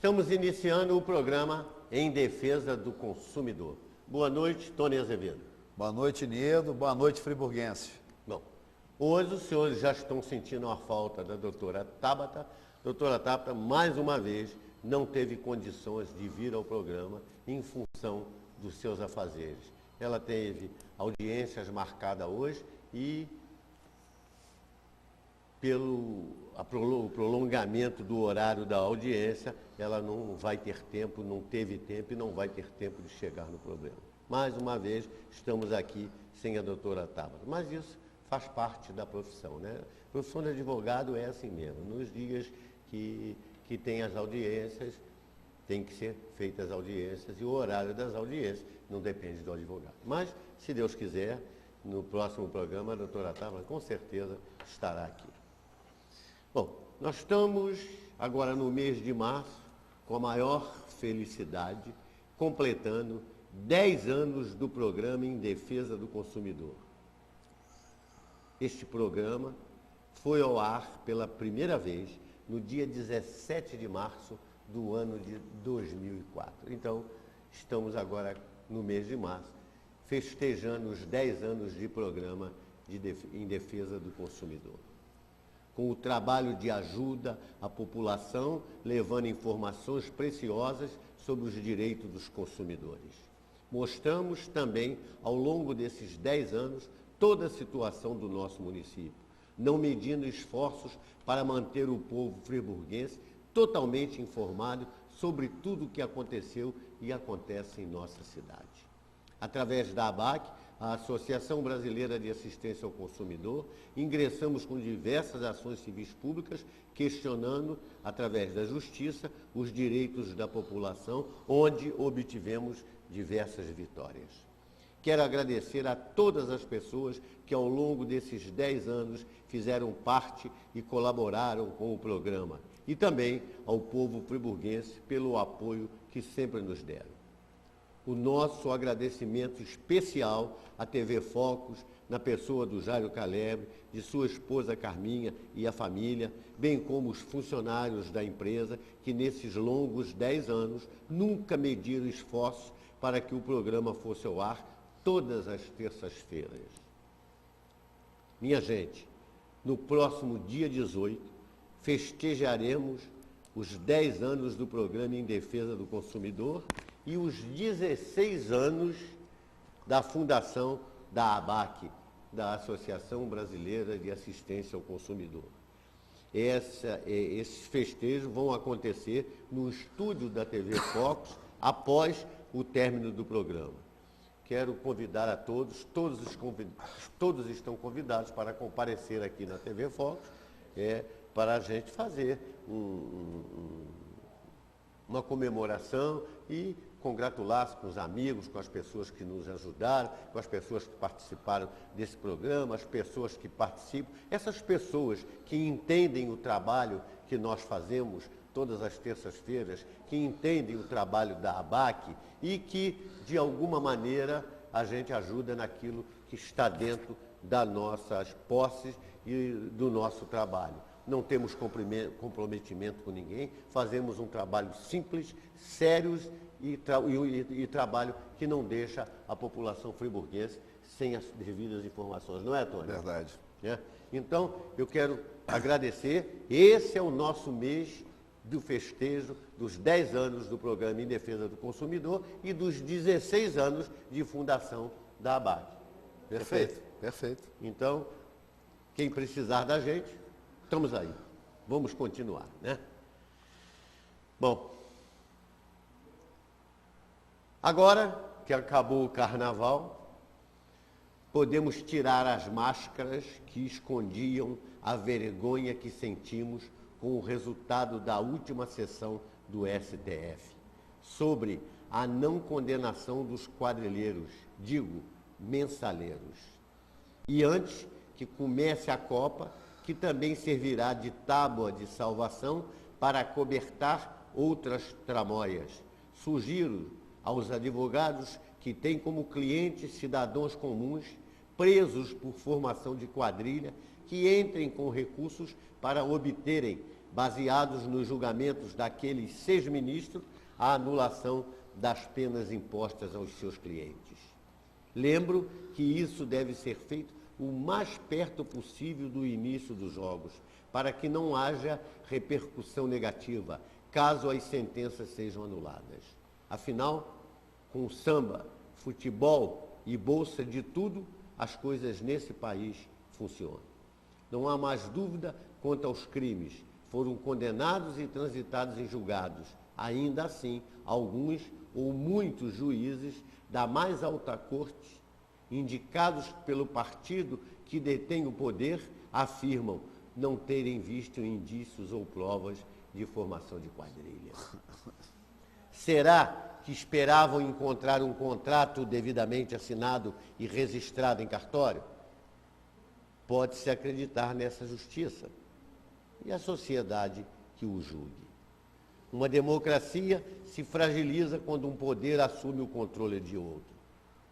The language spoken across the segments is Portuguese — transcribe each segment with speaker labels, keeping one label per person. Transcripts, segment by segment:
Speaker 1: Estamos iniciando o programa Em Defesa do Consumidor. Boa noite, Tony Azevedo.
Speaker 2: Boa noite, Niedo. Boa noite, friburguense.
Speaker 1: Bom, hoje os senhores já estão sentindo a falta da doutora Tabata. Doutora Tabata, mais uma vez, não teve condições de vir ao programa em função dos seus afazeres. Ela teve audiências marcadas hoje e pelo prolongamento do horário da audiência, ela não vai ter tempo, não teve tempo e não vai ter tempo de chegar no programa. Mais uma vez, estamos aqui sem a doutora Tabata. Mas isso faz parte da profissão, né? A profissão de advogado é assim mesmo. Nos dias que tem as audiências, tem que ser feitas as audiências e o horário das audiências não depende do advogado. Mas, se Deus quiser, no próximo programa, a doutora Tabata com certeza estará aqui. Bom, nós estamos agora no mês de março, com a maior felicidade, completando 10 anos do programa Em Defesa do Consumidor. Este programa foi ao ar pela primeira vez no dia 17 de março do ano de 2004. Então, estamos agora no mês de março, festejando os 10 anos de programa em defesa do consumidor. Com o trabalho de ajuda à população, levando informações preciosas sobre os direitos dos consumidores. Mostramos também, ao longo desses 10 anos, toda a situação do nosso município, não medindo esforços para manter o povo friburguense totalmente informado sobre tudo o que aconteceu e acontece em nossa cidade. Através da ABAC, a Associação Brasileira de Assistência ao Consumidor, ingressamos com diversas ações civis públicas, questionando, através da justiça, os direitos da população, onde obtivemos diversas vitórias. Quero agradecer a todas as pessoas que, ao longo desses 10 anos, fizeram parte e colaboraram com o programa, e também ao povo friburguense pelo apoio que sempre nos deram. O nosso agradecimento especial à TV Focus, na pessoa do Jairo Calebre, de sua esposa Carminha e a família, bem como os funcionários da empresa, que nesses longos 10 anos nunca mediram esforços para que o programa fosse ao ar todas as terças-feiras. Minha gente, no próximo dia 18, festejaremos os 10 anos do programa Em Defesa do Consumidor e os 16 anos da fundação da ABAC, da Associação Brasileira de Assistência ao Consumidor. Esses festejos vão acontecer no estúdio da TV Focus após o término do programa. Quero convidar a todos, todos estão convidados para comparecer aqui na TV Focus, para a gente fazer uma comemoração e congratular-se com os amigos, com as pessoas que nos ajudaram, com as pessoas que participaram desse programa, as pessoas que participam, essas pessoas que entendem o trabalho que nós fazemos todas as terças-feiras, que entendem o trabalho da ABAC e que, de alguma maneira, a gente ajuda naquilo que está dentro das nossas posses e do nosso trabalho. Não temos comprometimento com ninguém, fazemos um trabalho simples, sério e trabalho que não deixa a população friburguense sem as devidas informações. Não é, Tony?
Speaker 2: Verdade.
Speaker 1: Então, eu quero agradecer. Esse é o nosso mês do festejo dos 10 anos do programa Em Defesa do Consumidor e dos 16 anos de fundação da ABAC. Perfeito?
Speaker 2: Perfeito.
Speaker 1: Então, quem precisar da gente, estamos aí. Vamos continuar, né? Bom, agora que acabou o carnaval, podemos tirar as máscaras que escondiam a vergonha que sentimos com o resultado da última sessão do STF, sobre a não condenação dos quadrilheiros, digo, mensaleiros. E antes que comece a Copa, que também servirá de tábua de salvação para acobertar outras tramóias. Sugiro aos advogados que têm como clientes cidadãos comuns, presos por formação de quadrilha, que entrem com recursos para obterem, baseados nos julgamentos daqueles 6 ministros, a anulação das penas impostas aos seus clientes. Lembro que isso deve ser feito o mais perto possível do início dos jogos, para que não haja repercussão negativa, caso as sentenças sejam anuladas. Afinal, com samba, futebol e bolsa de tudo, as coisas nesse país funcionam. Não há mais dúvida quanto aos crimes. Foram condenados e transitados em julgados. Ainda assim, alguns ou muitos juízes da mais alta corte, indicados pelo partido que detém o poder, afirmam não terem visto indícios ou provas de formação de quadrilha. Será que esperavam encontrar um contrato devidamente assinado e registrado em cartório? Pode-se acreditar nessa justiça e a sociedade que o julgue. Uma democracia se fragiliza quando um poder assume o controle de outro.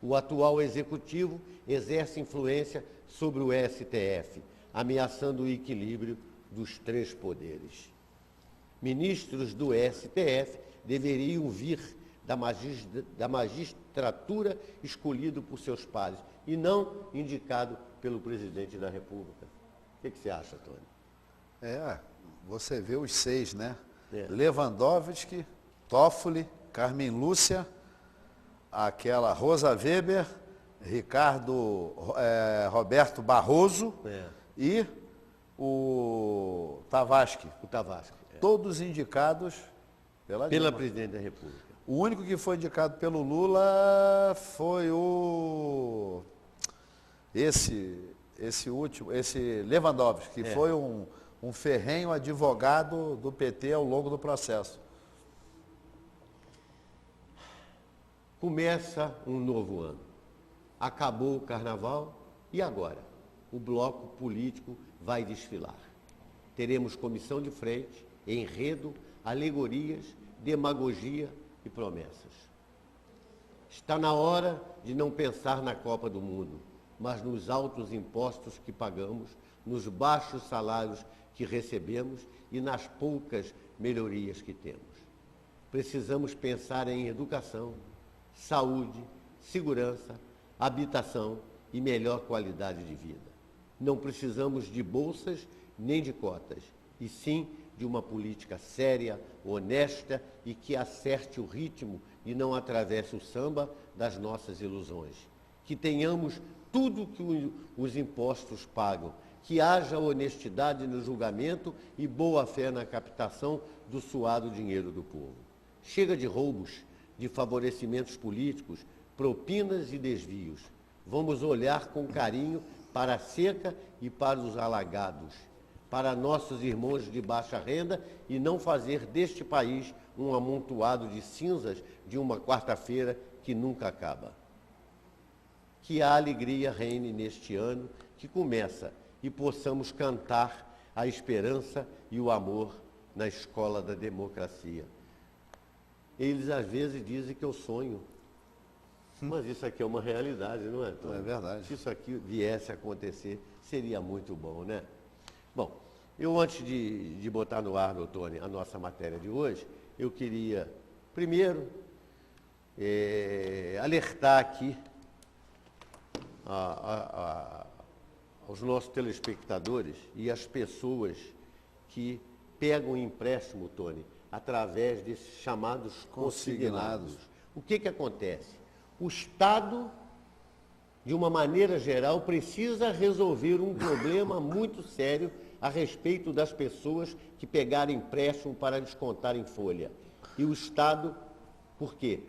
Speaker 1: O atual executivo exerce influência sobre o STF, ameaçando o equilíbrio dos 3 poderes. Ministros do STF deveriam vir da magistratura escolhido por seus pares e não indicado pelo presidente da República. O que você acha, Tony?
Speaker 2: Você vê os 6, né?
Speaker 1: É.
Speaker 2: Lewandowski, Toffoli, Carmen Lúcia, aquela Rosa Weber, Roberto Barroso e o Tavasque.
Speaker 1: O Tavasque.
Speaker 2: Todos indicados pela
Speaker 1: presidente da República.
Speaker 2: O único que foi indicado pelo Lula foi esse Lewandowski, que foi um ferrenho advogado do PT ao longo do processo.
Speaker 1: Começa um novo ano. Acabou o carnaval e agora? O bloco político vai desfilar. Teremos comissão de frente, enredo, alegorias, demagogia e promessas. Está na hora de não pensar na Copa do Mundo, mas nos altos impostos que pagamos, nos baixos salários que recebemos e nas poucas melhorias que temos. Precisamos pensar em educação, saúde, segurança, habitação e melhor qualidade de vida. Não precisamos de bolsas nem de cotas, e sim de uma política séria, honesta e que acerte o ritmo e não atravesse o samba das nossas ilusões. Que tenhamos tudo que os impostos pagam, que haja honestidade no julgamento e boa-fé na captação do suado dinheiro do povo. Chega de roubos, de favorecimentos políticos, propinas e desvios. Vamos olhar com carinho para a seca e para os alagados, para nossos irmãos de baixa renda e não fazer deste país um amontoado de cinzas de uma quarta-feira que nunca acaba. Que a alegria reine neste ano que começa e possamos cantar a esperança e o amor na escola da democracia. Eles às vezes dizem que eu sonho, mas isso aqui é uma realidade, não é, Tony?
Speaker 2: É verdade.
Speaker 1: Se isso aqui viesse a acontecer, seria muito bom, né? Bom, eu antes de botar no ar, meu Tony, a nossa matéria de hoje, eu queria, primeiro, alertar aqui aos nossos telespectadores e às pessoas que pegam empréstimo, Tony, através desses chamados consignados. O que acontece? O Estado, de uma maneira geral, precisa resolver um problema muito sério a respeito das pessoas que pegaram empréstimo para descontar em folha. E o Estado, por quê?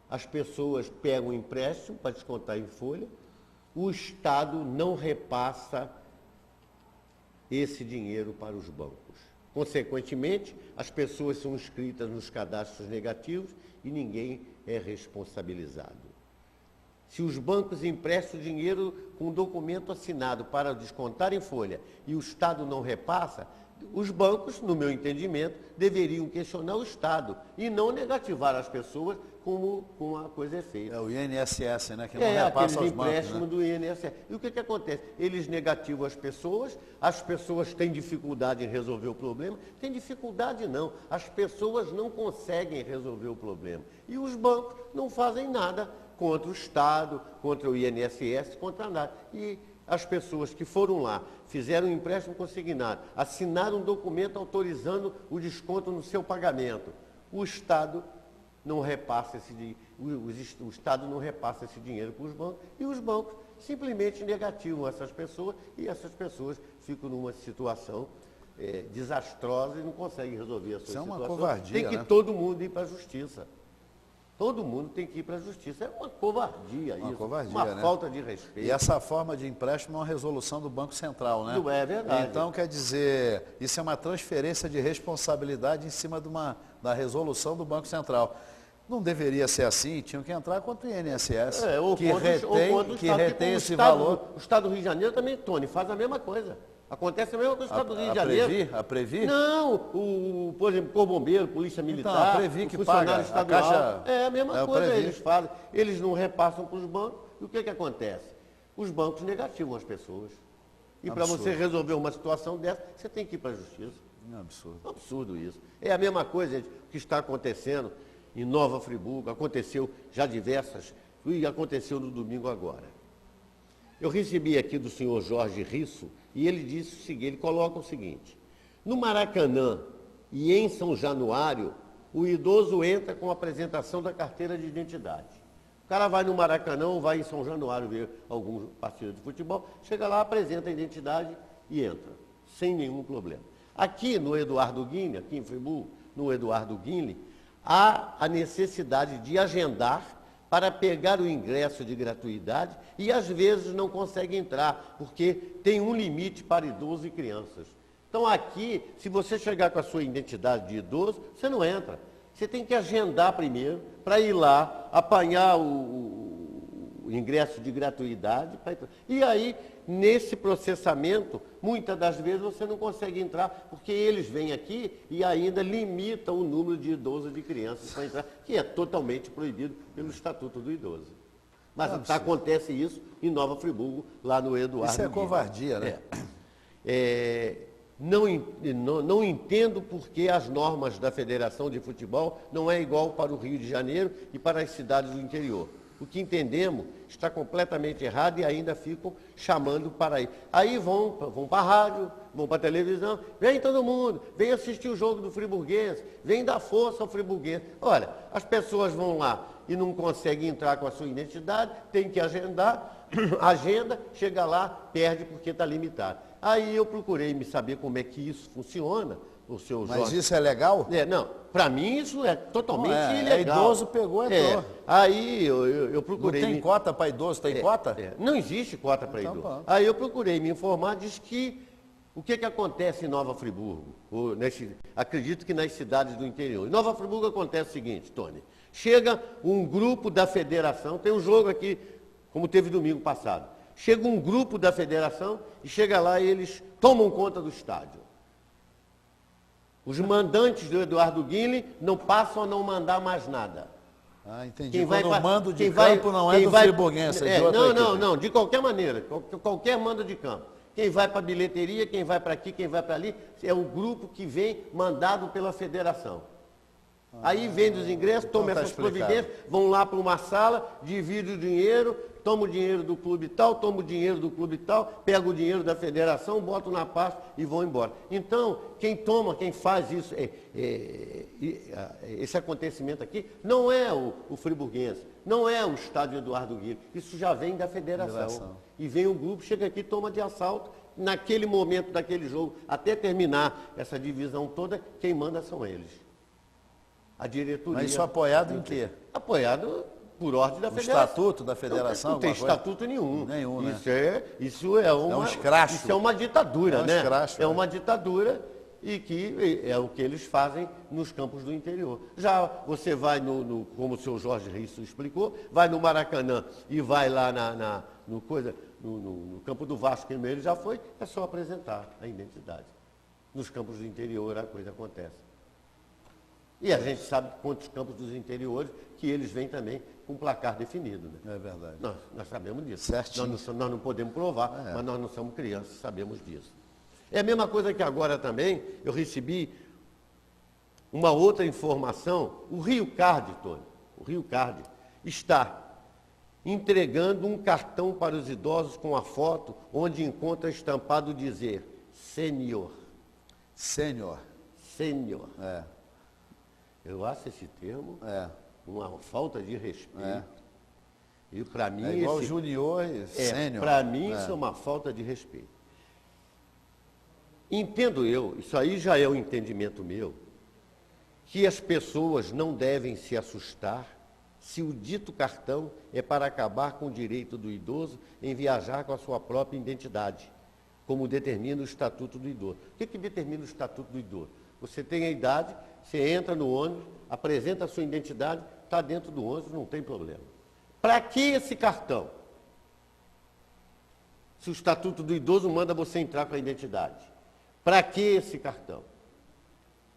Speaker 1: As pessoas pegam empréstimo para descontar em folha o Estado não repassa esse dinheiro para os bancos. Consequentemente, as pessoas são inscritas nos cadastros negativos e ninguém é responsabilizado. Se os bancos emprestam dinheiro com documento assinado para descontar em folha e o Estado não repassa, os bancos, no meu entendimento, deveriam questionar o Estado e não negativar as pessoas como a coisa é feita.
Speaker 2: É o INSS, né, que não repassa aos bancos.
Speaker 1: Empréstimo do INSS. E o que acontece? Eles negativam as pessoas têm dificuldade em resolver o problema. Tem dificuldade não, as pessoas não conseguem resolver o problema. E os bancos não fazem nada contra o Estado, contra o INSS, contra nada. E as pessoas que foram lá, fizeram um empréstimo consignado, assinaram um documento autorizando o desconto no seu pagamento. O Estado não repassa o Estado não repassa esse dinheiro para os bancos e os bancos simplesmente negativam essas pessoas e essas pessoas ficam numa situação desastrosa e não conseguem resolver a sua situação.
Speaker 2: Isso é uma covardia,
Speaker 1: Tem que todo mundo ir para a justiça. Todo mundo tem que ir para a justiça. É uma covardia isso. Uma falta de respeito.
Speaker 2: E essa forma de empréstimo é uma resolução do Banco Central, né?
Speaker 1: Não é verdade.
Speaker 2: Então, quer dizer, isso é uma transferência de responsabilidade em cima da resolução do Banco Central. Não deveria ser assim, tinham que entrar contra o INSS, que retém esse valor.
Speaker 1: O Estado do Rio de Janeiro também, Tony, faz a mesma coisa. Acontece a mesma coisa no Estado do Rio de Janeiro.
Speaker 2: A Previ?
Speaker 1: Não, por exemplo, Corpo Bombeiro, Polícia Militar,
Speaker 2: então, a Previ que
Speaker 1: funcionário
Speaker 2: paga,
Speaker 1: estadual. É a mesma coisa, eles fazem. Eles não repassam para os bancos. E o que acontece? Os bancos negativam as pessoas. E para você resolver uma situação dessa, você tem que ir para a justiça.
Speaker 2: É um absurdo.
Speaker 1: É um absurdo isso. É a mesma coisa, gente, que está acontecendo em Nova Friburgo, aconteceu já diversas, e aconteceu no domingo agora. Eu recebi aqui do senhor Jorge Risso, e ele disse o seguinte, ele coloca o seguinte, no Maracanã e em São Januário, o idoso entra com a apresentação da carteira de identidade. O cara vai no Maracanã ou vai em São Januário ver algum partido de futebol, chega lá, apresenta a identidade e entra, sem nenhum problema. Aqui no Eduardo Guinle, aqui em Friburgo, no Eduardo Guinle, há a necessidade de agendar para pegar o ingresso de gratuidade e às vezes não consegue entrar, porque tem um limite para idosos e crianças. Então aqui, se você chegar com a sua identidade de idoso, você não entra. Você tem que agendar primeiro para ir lá, apanhar o ingresso de gratuidade. E aí, nesse processamento, muitas das vezes você não consegue entrar, porque eles vêm aqui e ainda limitam o número de idosos e de crianças para entrar, que é totalmente proibido pelo Estatuto do Idoso. Mas acontece isso em Nova Friburgo, lá no Eduardo.
Speaker 2: Isso é covardia, né?
Speaker 1: Não entendo por que as normas da Federação de Futebol não é igual para o Rio de Janeiro e para as cidades do interior. O que entendemos está completamente errado e ainda ficam chamando para ir. Aí vão para a rádio, vão para a televisão, vem todo mundo, vem assistir o jogo do Friburguense, vem dar força ao Friburguense. Olha, as pessoas vão lá e não conseguem entrar com a sua identidade, tem que agendar, agenda, chega lá, perde porque está limitado. Aí eu procurei me saber como é que isso funciona. O seu
Speaker 2: Mas
Speaker 1: Jorge.
Speaker 2: Isso é legal?
Speaker 1: Não, para mim isso é totalmente ilegal.
Speaker 2: É idoso, pegou, entrou.
Speaker 1: Aí eu procurei...
Speaker 2: Não tem cota para idoso, tem cota?
Speaker 1: Não existe cota para idoso.
Speaker 2: Pronto.
Speaker 1: Aí eu procurei me informar, diz que o que acontece em Nova Friburgo? Acredito que nas cidades do interior. Em Nova Friburgo acontece o seguinte, Tony. Chega um grupo da federação, tem um jogo aqui, como teve domingo passado. Chega um grupo da federação e chega lá e eles tomam conta do estádio. Os mandantes do Eduardo Guinle não passam a não mandar mais nada.
Speaker 2: Entendi. Quando o mando de campo não é do friburguense, é de outra equipe.
Speaker 1: Não, de qualquer maneira, qualquer mando de campo. Quem vai para a bilheteria, quem vai para aqui, quem vai para ali, é o grupo que vem mandado pela federação. Aí vende os ingressos, toma essas providências, vão lá para uma sala, divide o dinheiro, toma o dinheiro do clube tal, toma o dinheiro do clube tal, pega o dinheiro da federação, bota na pasta e vão embora. Então, quem faz isso, esse acontecimento aqui, não é o friburguense, não é o estádio Eduardo Guinle, isso já vem da federação. E vem o grupo, chega aqui, toma de assalto, naquele momento daquele jogo, até terminar essa divisão toda, quem manda são eles. A diretoria...
Speaker 2: Mas isso apoiado em quê?
Speaker 1: Apoiado por ordem da
Speaker 2: o
Speaker 1: federação.
Speaker 2: Estatuto da federação?
Speaker 1: Não tem estatuto nenhum.
Speaker 2: Nenhum, né?
Speaker 1: Isso é
Speaker 2: um escracho.
Speaker 1: Isso é uma ditadura, né?
Speaker 2: Escracho,
Speaker 1: é uma ditadura e que é o que eles fazem nos campos do interior. Já você vai como o senhor Jorge Risso explicou, vai no Maracanã e vai lá no campo do Vasco, que ele já foi, é só apresentar a identidade. Nos campos do interior a coisa acontece. E a gente sabe quantos campos dos interiores que eles vêm também com placar definido. Né?
Speaker 2: É verdade.
Speaker 1: Nós sabemos disso.
Speaker 2: Certinho.
Speaker 1: Nós não podemos provar, mas nós não somos crianças, sabemos disso. É a mesma coisa que agora também eu recebi uma outra informação. O Rio Card, Tony, o Rio Card está entregando um cartão para os idosos com a foto onde encontra estampado dizer Sênior.
Speaker 2: Sênior.
Speaker 1: Sênior.
Speaker 2: É.
Speaker 1: Eu acho esse termo uma falta de respeito. E para mim
Speaker 2: é igual junior e sênior.
Speaker 1: Para mim isso é uma falta de respeito. Entendo eu, isso aí já é um entendimento meu, que as pessoas não devem se assustar se o dito cartão é para acabar com o direito do idoso em viajar com a sua própria identidade, como determina o Estatuto do Idoso. O que determina o Estatuto do Idoso? Você tem a idade, você entra no ônibus, apresenta a sua identidade, está dentro do ônibus, não tem problema. Para que esse cartão? Se o Estatuto do Idoso manda você entrar com a identidade. Para que esse cartão?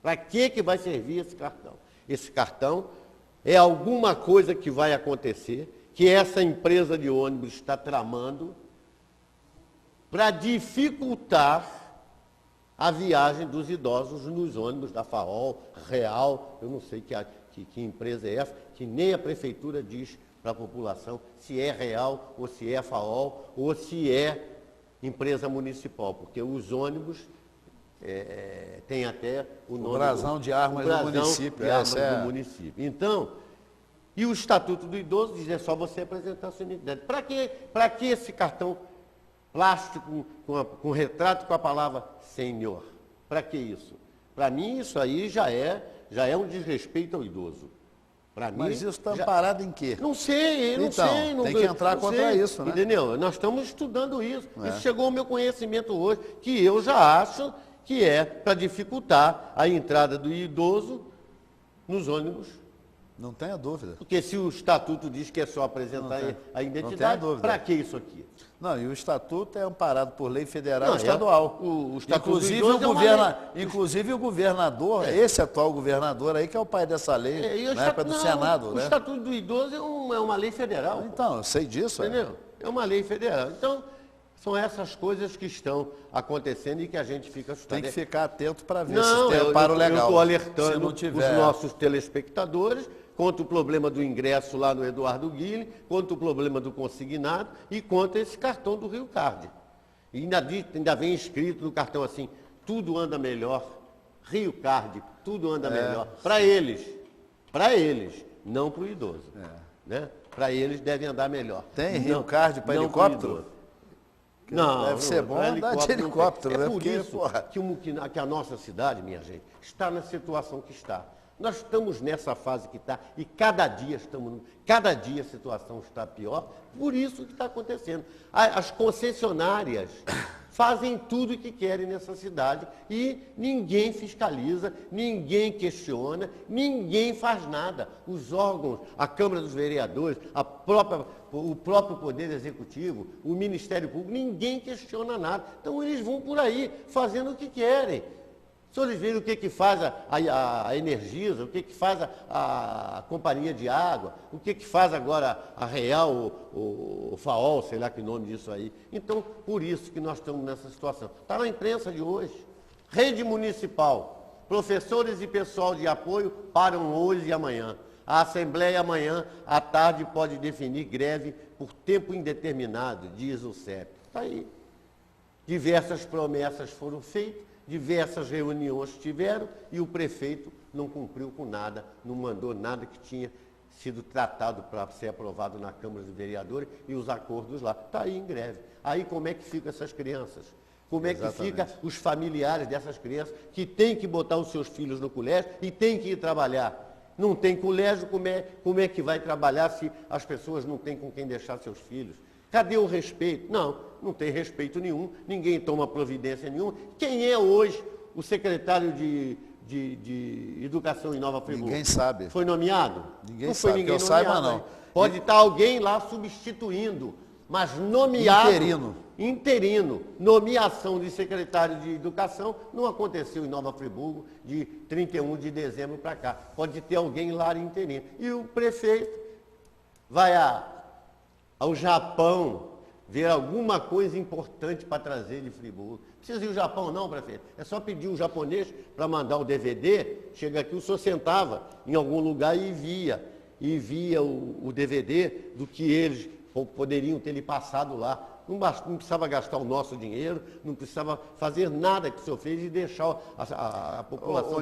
Speaker 1: Para que vai servir esse cartão? Esse cartão é alguma coisa que vai acontecer, que essa empresa de ônibus está tramando para dificultar a viagem dos idosos nos ônibus da FAOL, Real, eu não sei que empresa é essa, que nem a prefeitura diz para a população se é Real, ou se é FAOL, ou se é empresa municipal, porque os ônibus tem até o nome...
Speaker 2: O brasão de armas do município.
Speaker 1: Do município. Então, e o Estatuto do Idoso diz é só você apresentar a sua identidade. Para que esse cartão plástico com retrato com a palavra Senhor? Para que isso? Para mim, isso aí já é um desrespeito ao idoso.
Speaker 2: Mas isso está amparado em quê?
Speaker 1: Não sei, não
Speaker 2: então,
Speaker 1: sei.
Speaker 2: Tem que entrar contra isso, né?
Speaker 1: Entendeu? Nós estamos estudando isso. Isso chegou ao meu conhecimento hoje, que eu já acho que é para dificultar a entrada do idoso nos ônibus.
Speaker 2: Não tenha dúvida.
Speaker 1: Porque se o Estatuto diz que é só apresentar a identidade, para que isso aqui?
Speaker 2: Não, e o Estatuto é amparado por lei federal e estadual.
Speaker 1: O Estatuto
Speaker 2: inclusive o governador, esse atual governador aí, que é o pai dessa lei, na época do Senado.
Speaker 1: O Estatuto do Idoso é uma lei federal.
Speaker 2: Então, eu sei disso.
Speaker 1: Entendeu? É uma lei federal. Então, são essas coisas que estão acontecendo e que a gente fica assustado.
Speaker 2: Tem que ficar atento para ver se tem amparo legal. Eu
Speaker 1: estou alertando os nossos telespectadores quanto o problema do ingresso lá no Eduardo Guilherme, quanto o problema do consignado e quanto esse cartão do Rio Card. E ainda vem escrito no cartão assim, tudo anda melhor, Rio Card, tudo anda melhor. Para eles, não para o idoso. Né? Para eles deve andar melhor.
Speaker 2: Tem Rio Card para helicóptero?
Speaker 1: Não,
Speaker 2: deve ser bom andar de helicóptero.
Speaker 1: É por isso que a nossa cidade, minha gente, está na situação que está. Nós estamos nessa fase que está e cada dia a situação está pior, por isso que está acontecendo. As concessionárias fazem tudo o que querem nessa cidade e ninguém fiscaliza, ninguém questiona, ninguém faz nada. Os órgãos, a Câmara dos Vereadores, o próprio Poder Executivo, o Ministério Público, ninguém questiona nada. Então eles vão por aí fazendo o que querem. Se eles verem o que faz a Energisa, o que faz a Companhia de Água, o que faz agora a Real, o FAOL, sei lá que nome disso aí. Então, por isso que nós estamos nessa situação. Está na imprensa de hoje. Rede municipal, professores e pessoal de apoio param hoje e amanhã. A Assembleia amanhã, à tarde, pode definir greve por tempo indeterminado, diz o CEP. Está aí. Diversas promessas foram feitas. Diversas reuniões tiveram e o prefeito não cumpriu com nada, não mandou nada que tinha sido tratado para ser aprovado na Câmara dos Vereadores e os acordos lá. Está aí em greve. Aí como é que ficam essas crianças? Como é que ficam os familiares dessas crianças que têm que botar os seus filhos no colégio e têm que ir trabalhar? Não tem colégio, como é que vai trabalhar se as pessoas não têm com quem deixar seus filhos? Cadê o respeito? Não tem respeito nenhum, ninguém toma providência nenhuma. Quem é hoje o secretário de Educação em Nova Friburgo?
Speaker 2: Ninguém sabe.
Speaker 1: Foi nomeado?
Speaker 2: Ninguém
Speaker 1: não foi
Speaker 2: sabe,
Speaker 1: ninguém
Speaker 2: que eu
Speaker 1: nomeado.
Speaker 2: saiba não.
Speaker 1: Pode estar alguém lá substituindo, mas nomeado... Interino. Nomeação de secretário de Educação não aconteceu em Nova Friburgo de 31 de dezembro para cá. Pode ter alguém lá interino. E o prefeito vai ao Japão ver alguma coisa importante para trazer de Friburgo. Não precisa ir ao Japão não, prefeito. É só pedir um japonês para mandar o DVD. Chega aqui, o senhor sentava em algum lugar e via o DVD do que eles poderiam ter lhe passado lá. Não precisava gastar o nosso dinheiro, não precisava fazer nada que o senhor fez e deixar a população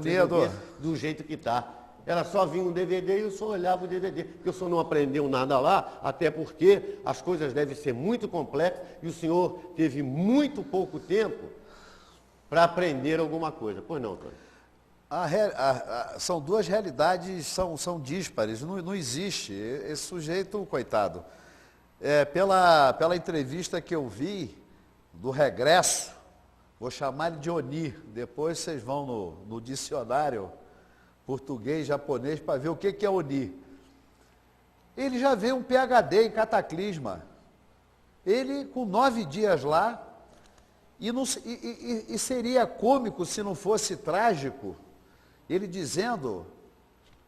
Speaker 1: do jeito que está. Era só vir um DVD e o senhor olhava o DVD. Porque o senhor não aprendeu nada lá, até porque as coisas devem ser muito complexas e o senhor teve muito pouco tempo para aprender alguma coisa. Pois não, Antônio?
Speaker 2: São duas realidades, são díspares, não existe. Esse sujeito, coitado, pela entrevista que eu vi do regresso, vou chamar ele de Oni, depois vocês vão no dicionário português, japonês, para ver o que é Oni. Ele já veio um PhD em cataclisma. Ele, com 9 dias lá, e seria cômico se não fosse trágico, ele dizendo,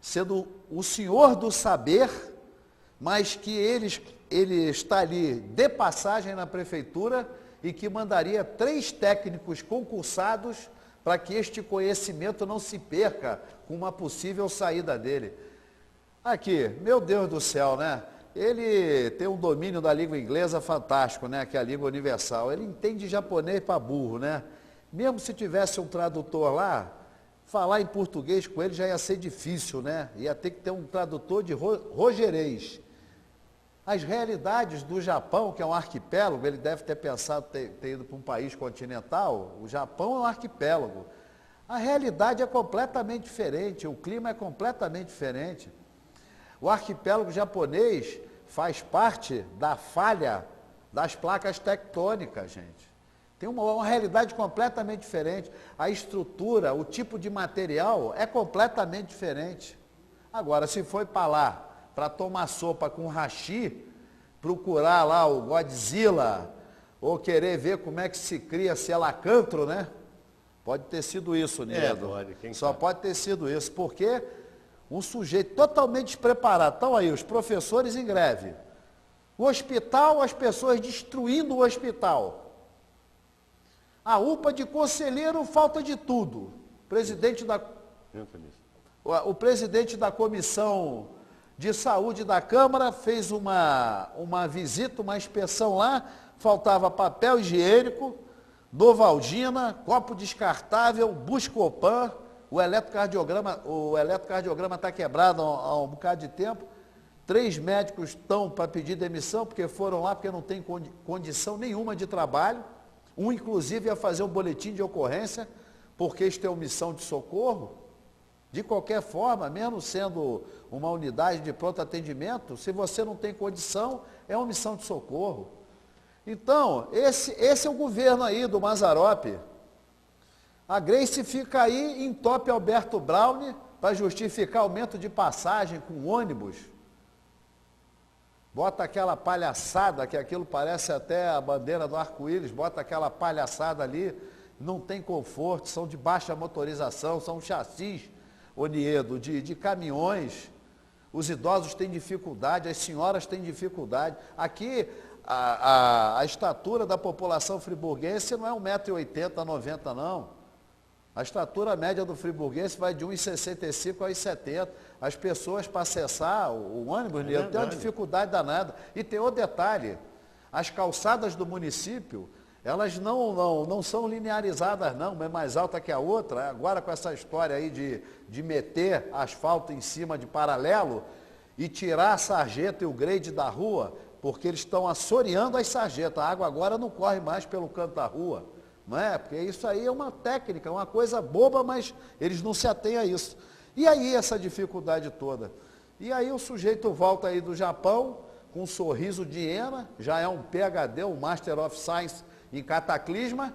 Speaker 2: sendo o senhor do saber, mas que ele está ali de passagem na prefeitura e que mandaria 3 técnicos concursados para que este conhecimento não se perca com uma possível saída dele. Aqui, meu Deus do céu, né? Ele tem um domínio da língua inglesa fantástico, né? Que é a língua universal. Ele entende japonês para burro, né? Mesmo se tivesse um tradutor lá, falar em português com ele já ia ser difícil, né? Ia ter que ter um tradutor de rogerês. As realidades do Japão, que é um arquipélago, ele deve ter pensado ter ido para um país continental, o Japão é um arquipélago. A realidade é completamente diferente, o clima é completamente diferente. O arquipélago japonês faz parte da falha das placas tectônicas, gente. Tem uma realidade completamente diferente. A estrutura, o tipo de material é completamente diferente. Agora, se foi para lá, para tomar sopa com hashi, procurar lá o Godzilla, ou querer ver como é que se cria selacantro, né? Pode ter sido isso, Niedo. Só pode ter sido isso, porque um sujeito totalmente despreparado. Estão aí os professores em greve. O hospital, as pessoas destruindo o hospital. A UPA de conselheiro, falta de tudo. O presidente da comissão de saúde da Câmara fez uma visita, uma inspeção lá, faltava papel higiênico, Novalgina, copo descartável, Buscopan, o eletrocardiograma está quebrado há um bocado de tempo. 3 médicos estão para pedir demissão, porque foram lá porque não tem condição nenhuma de trabalho. Um, inclusive, ia fazer um boletim de ocorrência, porque isto é omissão de socorro. De qualquer forma, mesmo sendo uma unidade de pronto atendimento, se você não tem condição, é omissão de socorro. Então, esse é o governo aí do Mazzaropi. A Grace fica aí, entope Alberto Braun para justificar aumento de passagem com ônibus. Bota aquela palhaçada, que aquilo parece até a bandeira do arco-íris, bota aquela palhaçada ali, não tem conforto, são de baixa motorização, são chassis, Oniedo, de caminhões. Os idosos têm dificuldade, as senhoras têm dificuldade. Aqui, a estatura da população friburguense não é 1,80 m, 90 m, não. A estatura média do friburguense vai de 1,65 a 1,70 m. As pessoas, para acessar o ônibus, têm uma dificuldade danada. E tem outro detalhe, as calçadas do município, elas não são linearizadas não, uma é mais alta que a outra. Agora com essa história aí de meter asfalto em cima de paralelo e tirar a sarjeta e o grade da rua, porque eles estão assoreando as sarjetas. A água agora não corre mais pelo canto da rua, não é? Porque isso aí é uma técnica, uma coisa boba, mas eles não se atêm a isso. E aí essa dificuldade toda? E aí o sujeito volta aí do Japão, com um sorriso de hiena, já é um PhD, um Master of Science em cataclisma,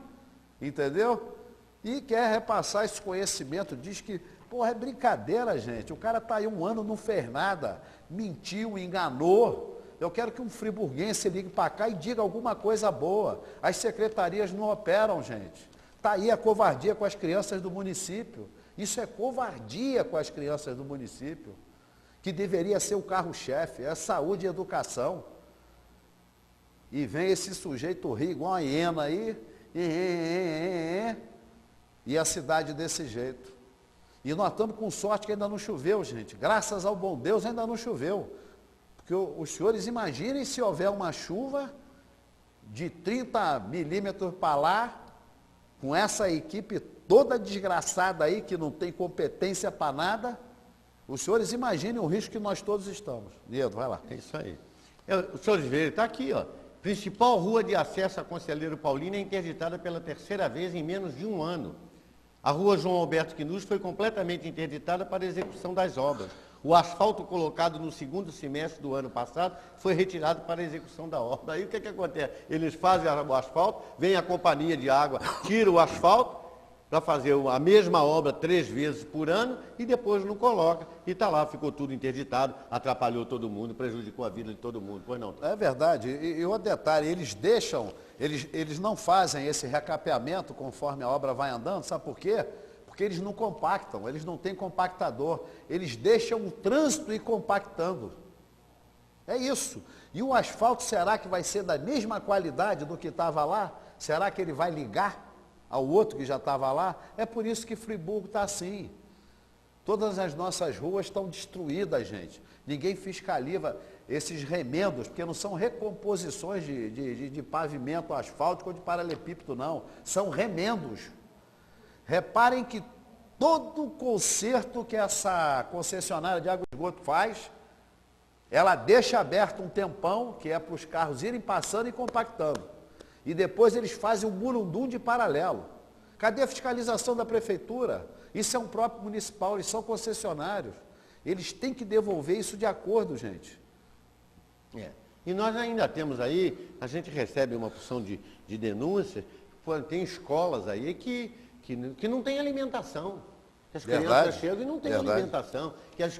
Speaker 2: entendeu? E quer repassar esse conhecimento, diz que, porra, é brincadeira, gente. O cara está aí 1 ano, não fez nada, mentiu, enganou. Eu quero que um friburguense ligue para cá e diga alguma coisa boa. As secretarias não operam, gente. Está aí a covardia com as crianças do município. Isso é covardia com as crianças do município, que deveria ser o carro-chefe, é saúde e educação. E vem esse sujeito rir igual uma hiena aí, e a cidade desse jeito. E nós estamos com sorte que ainda não choveu, gente. Graças ao bom Deus ainda não choveu. Porque os senhores imaginem se houver uma chuva de 30 milímetros para lá, com essa equipe toda desgraçada aí, que não tem competência para nada. Os senhores imaginem o risco que nós todos estamos. Niedo, vai lá.
Speaker 1: É isso aí. Os senhores veem, está aqui, ó. Principal rua de acesso a Conselheiro Paulino é interditada pela 3ª vez em menos de 1 ano. A rua João Alberto Quinus foi completamente interditada para a execução das obras. O asfalto colocado no 2º semestre do ano passado foi retirado para a execução da obra. Aí o que acontece? Eles fazem o asfalto, vem a companhia de água, tira o asfalto para fazer a mesma obra 3 vezes por ano e depois não coloca. E está lá, ficou tudo interditado, atrapalhou todo mundo, prejudicou a vida de todo mundo. Pois não?
Speaker 2: É verdade. E outro detalhe, eles não fazem esse recapeamento conforme a obra vai andando, sabe por quê? Porque eles não compactam, eles não têm compactador, eles deixam o trânsito ir compactando. É isso. E o asfalto, será que vai ser da mesma qualidade do que estava lá? Será que ele vai ligar ao outro que já estava lá? É por isso que Friburgo está assim. Todas as nossas ruas estão destruídas, gente. Ninguém fiscaliza esses remendos, porque não são recomposições de pavimento asfáltico ou de paralelepípedo, não. São remendos. Reparem que todo o conserto que essa concessionária de água e esgoto faz, ela deixa aberto um tempão, que é para os carros irem passando e compactando. E depois eles fazem um burundum de paralelo. Cadê a fiscalização da prefeitura? Isso é um próprio municipal, eles são concessionários. Eles têm que devolver isso de acordo, gente.
Speaker 1: E nós ainda temos aí, a gente recebe uma porção de denúncias, tem escolas aí que não tem alimentação. Que as crianças chegam e não tem alimentação. Que as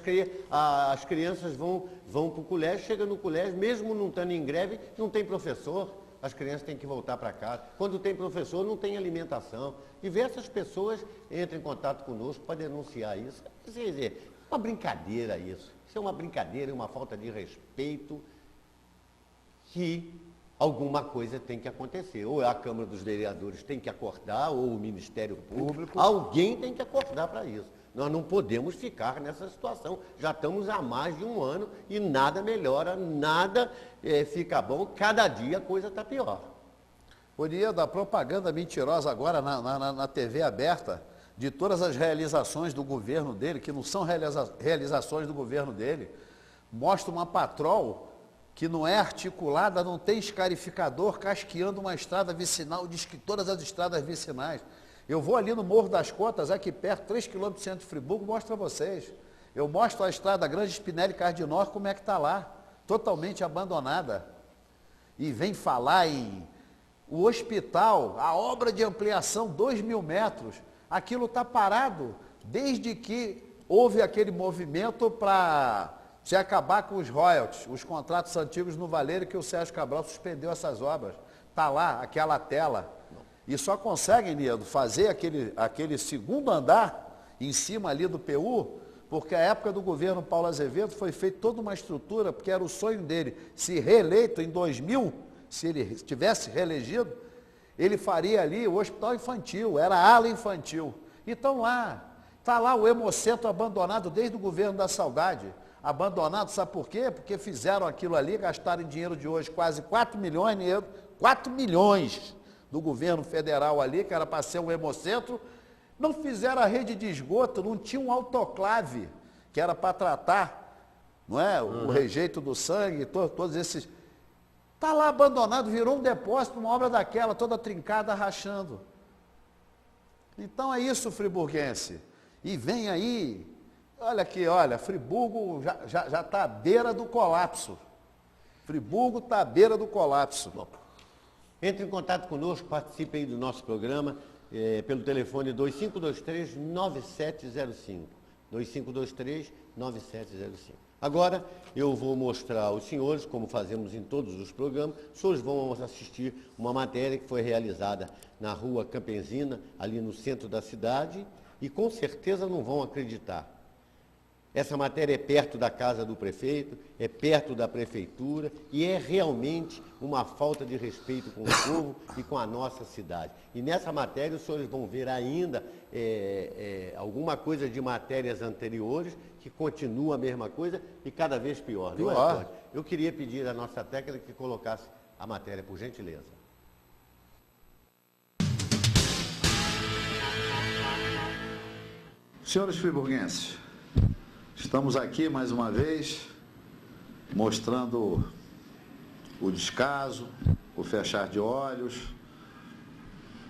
Speaker 1: crianças vão para o colégio, chegam no colégio, mesmo não estando em greve, não tem professor. As crianças têm que voltar para casa. Quando tem professor, não tem alimentação. Diversas pessoas entram em contato conosco para denunciar isso. Quer dizer, uma brincadeira isso. Isso é uma brincadeira, uma falta de respeito que alguma coisa tem que acontecer. Ou a Câmara dos Vereadores tem que acordar, ou o Ministério Público. Alguém tem que acordar para isso. Nós não podemos ficar nessa situação. Já estamos há mais de 1 ano e nada melhora, nada fica bom. Cada dia a coisa está pior.
Speaker 2: Podia dar propaganda mentirosa agora na TV aberta de todas as realizações do governo dele, que não são realizações do governo dele. Mostra uma patrol que não é articulada, não tem escarificador, casqueando uma estrada vicinal, diz que todas as estradas vicinais. Eu vou ali no Morro das Cotas, aqui perto, 3 km do centro de Friburgo, mostro a vocês. Eu mostro a estrada Grande Spinelli Cardinor, como é que está lá, totalmente abandonada. E vem falar em o hospital, a obra de ampliação, 2.000 metros, aquilo está parado, desde que houve aquele movimento para se acabar com os royalties, os contratos antigos no Valeiro, que o Sérgio Cabral suspendeu essas obras. Está lá, aquela tela. E só conseguem, Niedo, fazer aquele segundo andar em cima ali do PU, porque a época do governo Paulo Azevedo foi feita toda uma estrutura, porque era o sonho dele, se reeleito em 2000, se ele tivesse reelegido, ele faria ali o hospital infantil, era a ala infantil. Então lá, está lá o Hemocentro abandonado desde o governo da Saudade. Abandonado, sabe por quê? Porque fizeram aquilo ali, gastaram em dinheiro de hoje quase 4 milhões, Niedo, 4 milhões do governo federal ali, que era para ser um hemocentro, não fizeram a rede de esgoto, não tinha um autoclave, que era para tratar, não é, o rejeito do sangue, todos esses. Está lá abandonado, virou um depósito, uma obra daquela, toda trincada, rachando. Então é isso, friburguense. E vem aí, Olha aqui, olha, Friburgo já está à beira do colapso. Friburgo está à beira do colapso.
Speaker 1: Bom, entre em contato conosco, participe aí do nosso programa pelo telefone 2523-9705. 2523-9705. Agora eu vou mostrar aos senhores, como fazemos em todos os programas, os senhores vão assistir uma matéria que foi realizada na rua Campesina, ali no centro da cidade, e com certeza não vão acreditar. Essa matéria é perto da casa do prefeito, é perto da prefeitura e é realmente uma falta de respeito com o povo e com a nossa cidade. E nessa matéria os senhores vão ver ainda alguma coisa de matérias anteriores que continua a mesma coisa e cada vez pior. Não é, Cláudio? Eu queria pedir à nossa técnica que colocasse a matéria, por gentileza.
Speaker 2: Senhores friburguenses, estamos aqui mais uma vez mostrando o descaso, o fechar de olhos,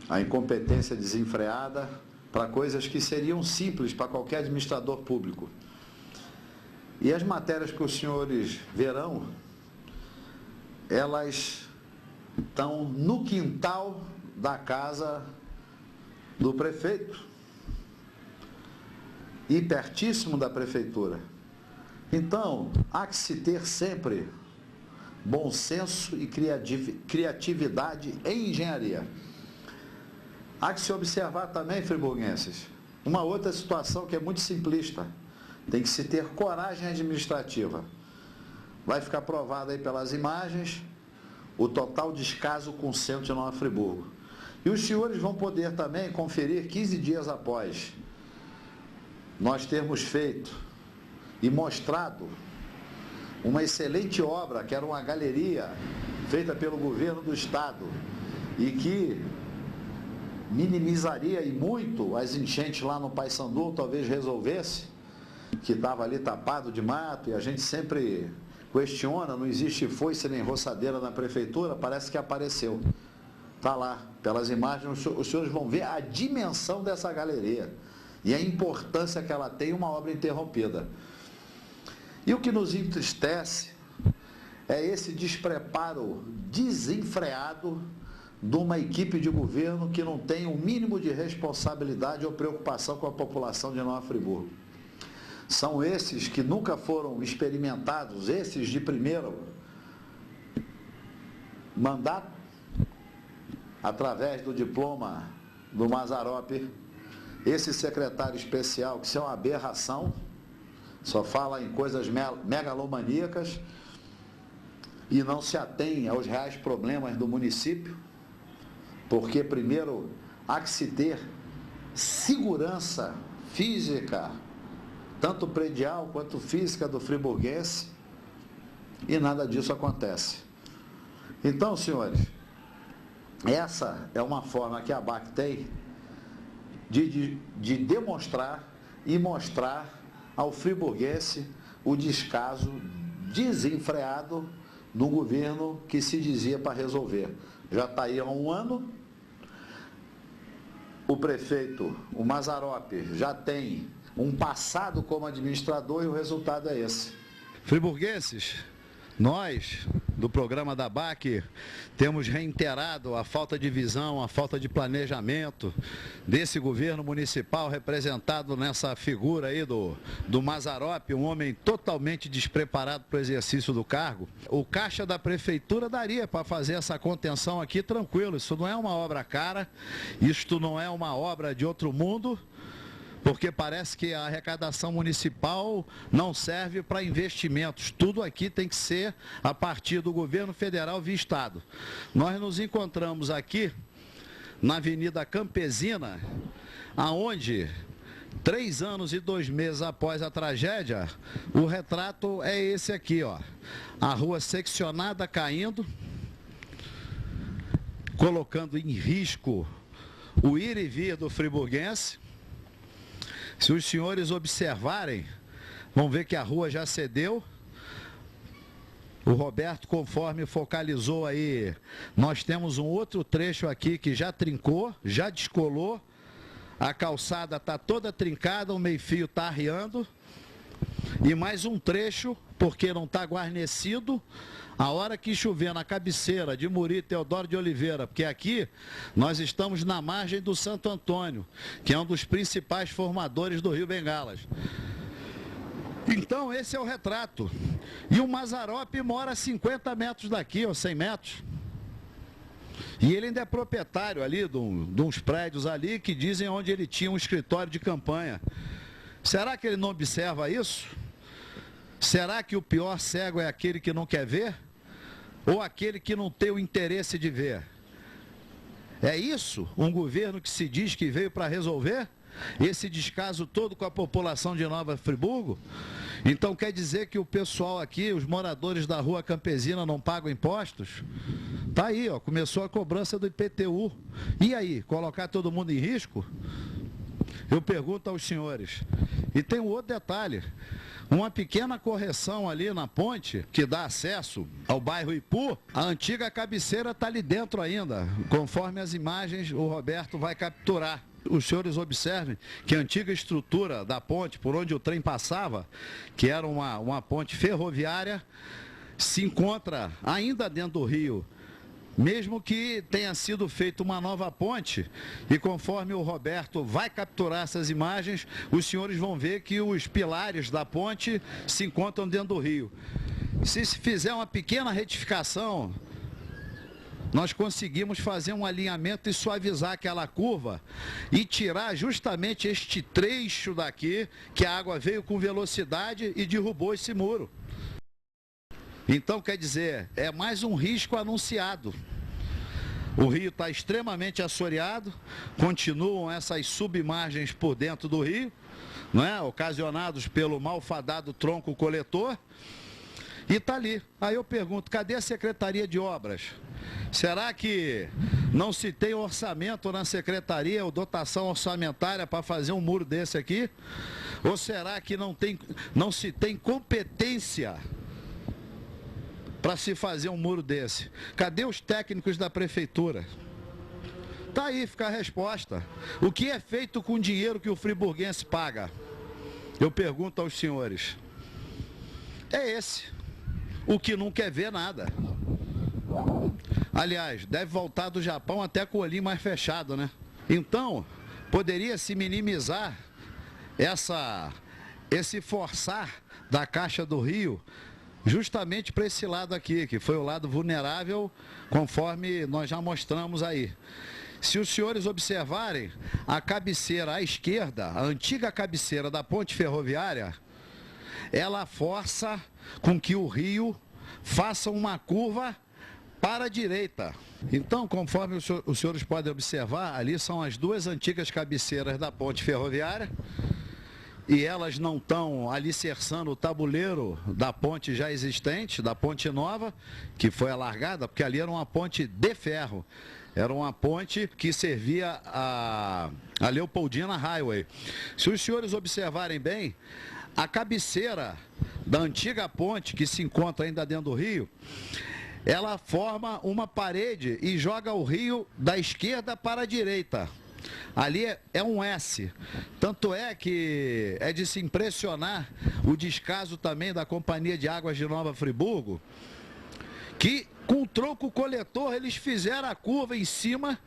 Speaker 2: a incompetência desenfreada para coisas que seriam simples para qualquer administrador público. E as matérias que os senhores verão, elas estão no quintal da casa do prefeito e pertíssimo da prefeitura. Então, há que se ter sempre bom senso e criatividade em engenharia. Há que se observar também, friburguenses, uma outra situação que é muito simplista. Tem que se ter coragem administrativa. Vai ficar provado aí pelas imagens o total descaso com o centro de Nova Friburgo. E os senhores vão poder também conferir 15 dias após nós termos feito e mostrado uma excelente obra, que era uma galeria feita pelo governo do estado e que minimizaria e muito as enchentes lá no Paissandu, talvez resolvesse, que estava ali tapado de mato, e a gente sempre questiona, não existe foice nem roçadeira na prefeitura, parece que apareceu. Está lá, pelas imagens, os senhores vão ver a dimensão dessa galeria e a importância que ela tem em uma obra interrompida. E o que nos entristece é esse despreparo desenfreado de uma equipe de governo que não tem o mínimo de responsabilidade ou preocupação com a população de Nova Friburgo. São esses que nunca foram experimentados, esses de primeiro mandato, através do diploma do Mazzaropi, esse secretário especial, que isso é uma aberração, só fala em coisas megalomaníacas e não se atém aos reais problemas do município, porque primeiro há que se ter segurança física, tanto predial quanto física do friburguense, e nada disso acontece. Então, senhores, essa é uma forma que a BAC tem de demonstrar e mostrar ao friburguense o descaso desenfreado do governo que se dizia para resolver. Já está aí há um ano, o prefeito, o Mazzaropi, já tem um passado como administrador e o resultado é esse. Friburguenses, nós, do programa da BAC, temos reiterado a falta de visão, a falta de planejamento desse governo municipal representado nessa figura aí do Mazzaropi, um homem totalmente despreparado para o exercício do cargo. O caixa da prefeitura daria para fazer essa contenção aqui tranquilo, isso não é uma obra cara, isto não é uma obra de outro mundo, porque parece que a arrecadação municipal não serve para investimentos. Tudo aqui tem que ser a partir do governo federal via estado. Nós nos encontramos aqui na Avenida Campesina, aonde 3 anos e 2 meses após a tragédia, o retrato é esse aqui, ó. A rua seccionada caindo, colocando em risco o ir e vir do friburguense. Se os senhores observarem, vão ver que a rua já cedeu. O Roberto, conforme focalizou aí, nós temos um outro trecho aqui que já trincou, já descolou. A calçada está toda trincada, o meio-fio está arriando. e mais um trecho, porque não está guarnecido. A hora que chover na cabeceira de Muri Teodoro de Oliveira, porque aqui nós estamos na margem do Santo Antônio, que é um dos principais formadores do Rio Bengalas. Então esse é o retrato. E o Mazzaropi mora a 50 metros daqui, ou 100 metros. E ele ainda é proprietário ali de uns prédios ali que dizem onde ele tinha um escritório de campanha. Será que ele não observa isso? Será que o pior cego é aquele que não quer ver? Ou aquele que não tem o interesse de ver? É isso um governo que se diz que veio para resolver? Esse descaso todo com a população de Nova Friburgo? Então quer dizer que o pessoal aqui, os moradores da Rua Campesina, não pagam impostos? Tá aí, ó, começou a cobrança do IPTU. E aí, colocar todo mundo em risco? Eu pergunto aos senhores. E tem um outro detalhe. Uma pequena correção ali na ponte, que dá acesso ao bairro Ipu, a antiga cabeceira está ali dentro ainda, conforme as imagens o Roberto vai capturar. Os senhores observem que a antiga estrutura da ponte, por onde o trem passava, que era uma ponte ferroviária, se encontra ainda dentro do rio. Mesmo que tenha sido feita uma nova ponte, e conforme o Roberto vai capturar essas imagens, os senhores vão ver que os pilares da ponte se encontram dentro do rio. Se fizer uma pequena retificação, nós conseguimos fazer um alinhamento e suavizar aquela curva e tirar justamente este trecho daqui, que a água veio com velocidade e derrubou esse muro. Então, quer dizer, é mais um risco anunciado. O rio está extremamente assoreado, continuam essas submargens por dentro do rio, não é? Ocasionados pelo malfadado tronco coletor, e está ali. Aí eu pergunto, cadê a Secretaria de Obras? Será que não se tem orçamento na Secretaria ou dotação orçamentária para fazer um muro desse aqui? Ou será que não se tem competência para se fazer um muro desse? Cadê os técnicos da prefeitura? Tá aí, fica a resposta. O que é feito com o dinheiro que o friburguense paga? Eu pergunto aos senhores. É esse. O que não quer ver nada. Aliás, deve voltar do Japão até com o olhinho mais fechado, né? Então, poderia se minimizar esse forçar da Caixa do Rio justamente para esse lado aqui, que foi o lado vulnerável, conforme nós já mostramos aí. Se os senhores observarem, a cabeceira à esquerda, a antiga cabeceira da ponte ferroviária, ela força com que o rio faça uma curva para a direita. Então, conforme os senhores podem observar, ali são as duas antigas cabeceiras da ponte ferroviária, e elas não estão alicerçando o tabuleiro da ponte já existente, da ponte nova, que foi alargada, porque ali era uma ponte de ferro. Era uma ponte que servia a Leopoldina Highway. Se os senhores observarem bem, a cabeceira da antiga ponte, que se encontra ainda dentro do rio, ela forma uma parede e joga o rio da esquerda para a direita. Ali é um S. Tanto é que é de se impressionar o descaso também da Companhia de Águas de Nova Friburgo, que com o tronco coletor eles fizeram a curva em cima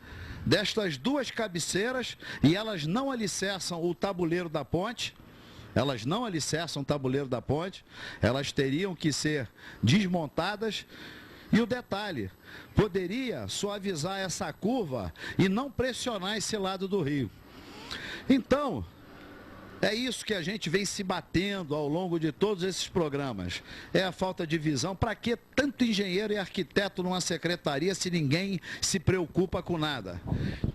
Speaker 2: destas duas cabeceiras e elas não alicerçam o tabuleiro da ponte. Elas não alicerçam o tabuleiro da ponte, elas teriam que ser desmontadas. E o detalhe, poderia suavizar essa curva e não pressionar esse lado do rio. Então, é isso que a gente vem se batendo ao longo de todos esses programas. É a falta de visão. Para que tanto engenheiro e arquiteto numa secretaria se ninguém se preocupa com nada?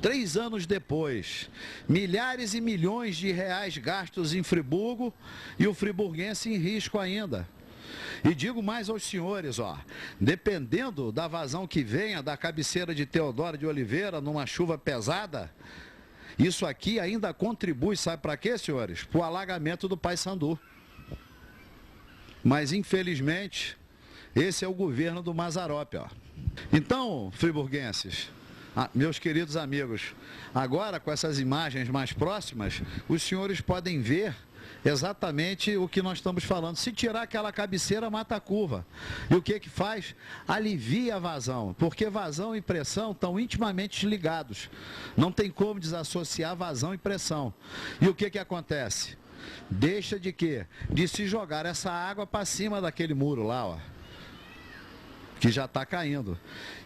Speaker 2: 3 anos depois, milhares e milhões de reais gastos em Friburgo e o friburguense em risco ainda. E digo mais aos senhores, ó, dependendo da vazão que venha da cabeceira de Teodoro de Oliveira numa chuva pesada, isso aqui ainda contribui, sabe para quê, senhores? Para o alagamento do Paissandu. Mas, infelizmente, esse é o governo do Mazzaropi, ó. Então, friburguenses, meus queridos amigos, agora com essas imagens mais próximas, os senhores podem ver exatamente o que nós estamos falando. Se tirar aquela cabeceira, mata a curva. E o que faz? Alivia a vazão, porque vazão e pressão estão intimamente ligados. Não tem como desassociar vazão e pressão. E o que acontece? Deixa de quê? De se jogar essa água para cima daquele muro lá, ó, que já está caindo.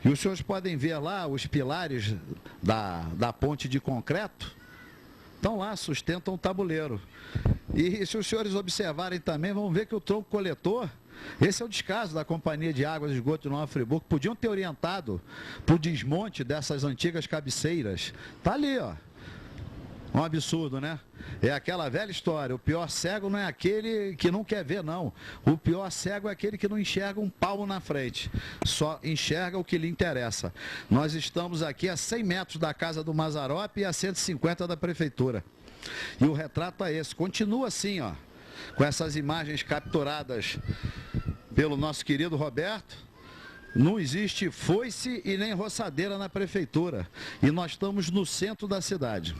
Speaker 2: E os senhores podem ver lá os pilares da ponte de concreto, estão lá, sustentam o tabuleiro. E se os senhores observarem também, vão ver que o tronco coletor, esse é o descaso da Companhia de Águas e Esgoto de Nova Friburgo, podiam ter orientado para o desmonte dessas antigas cabeceiras. Está ali, ó. Um absurdo, né? É aquela velha história, o pior cego não é aquele que não quer ver, não. O pior cego é aquele que não enxerga um palmo na frente, só enxerga o que lhe interessa. Nós estamos aqui a 100 metros da casa do Mazzaropi e a 150 da prefeitura. E o retrato é esse, continua assim, ó, com essas imagens capturadas pelo nosso querido Roberto. Não existe foice e nem roçadeira na prefeitura. E nós estamos no centro da cidade.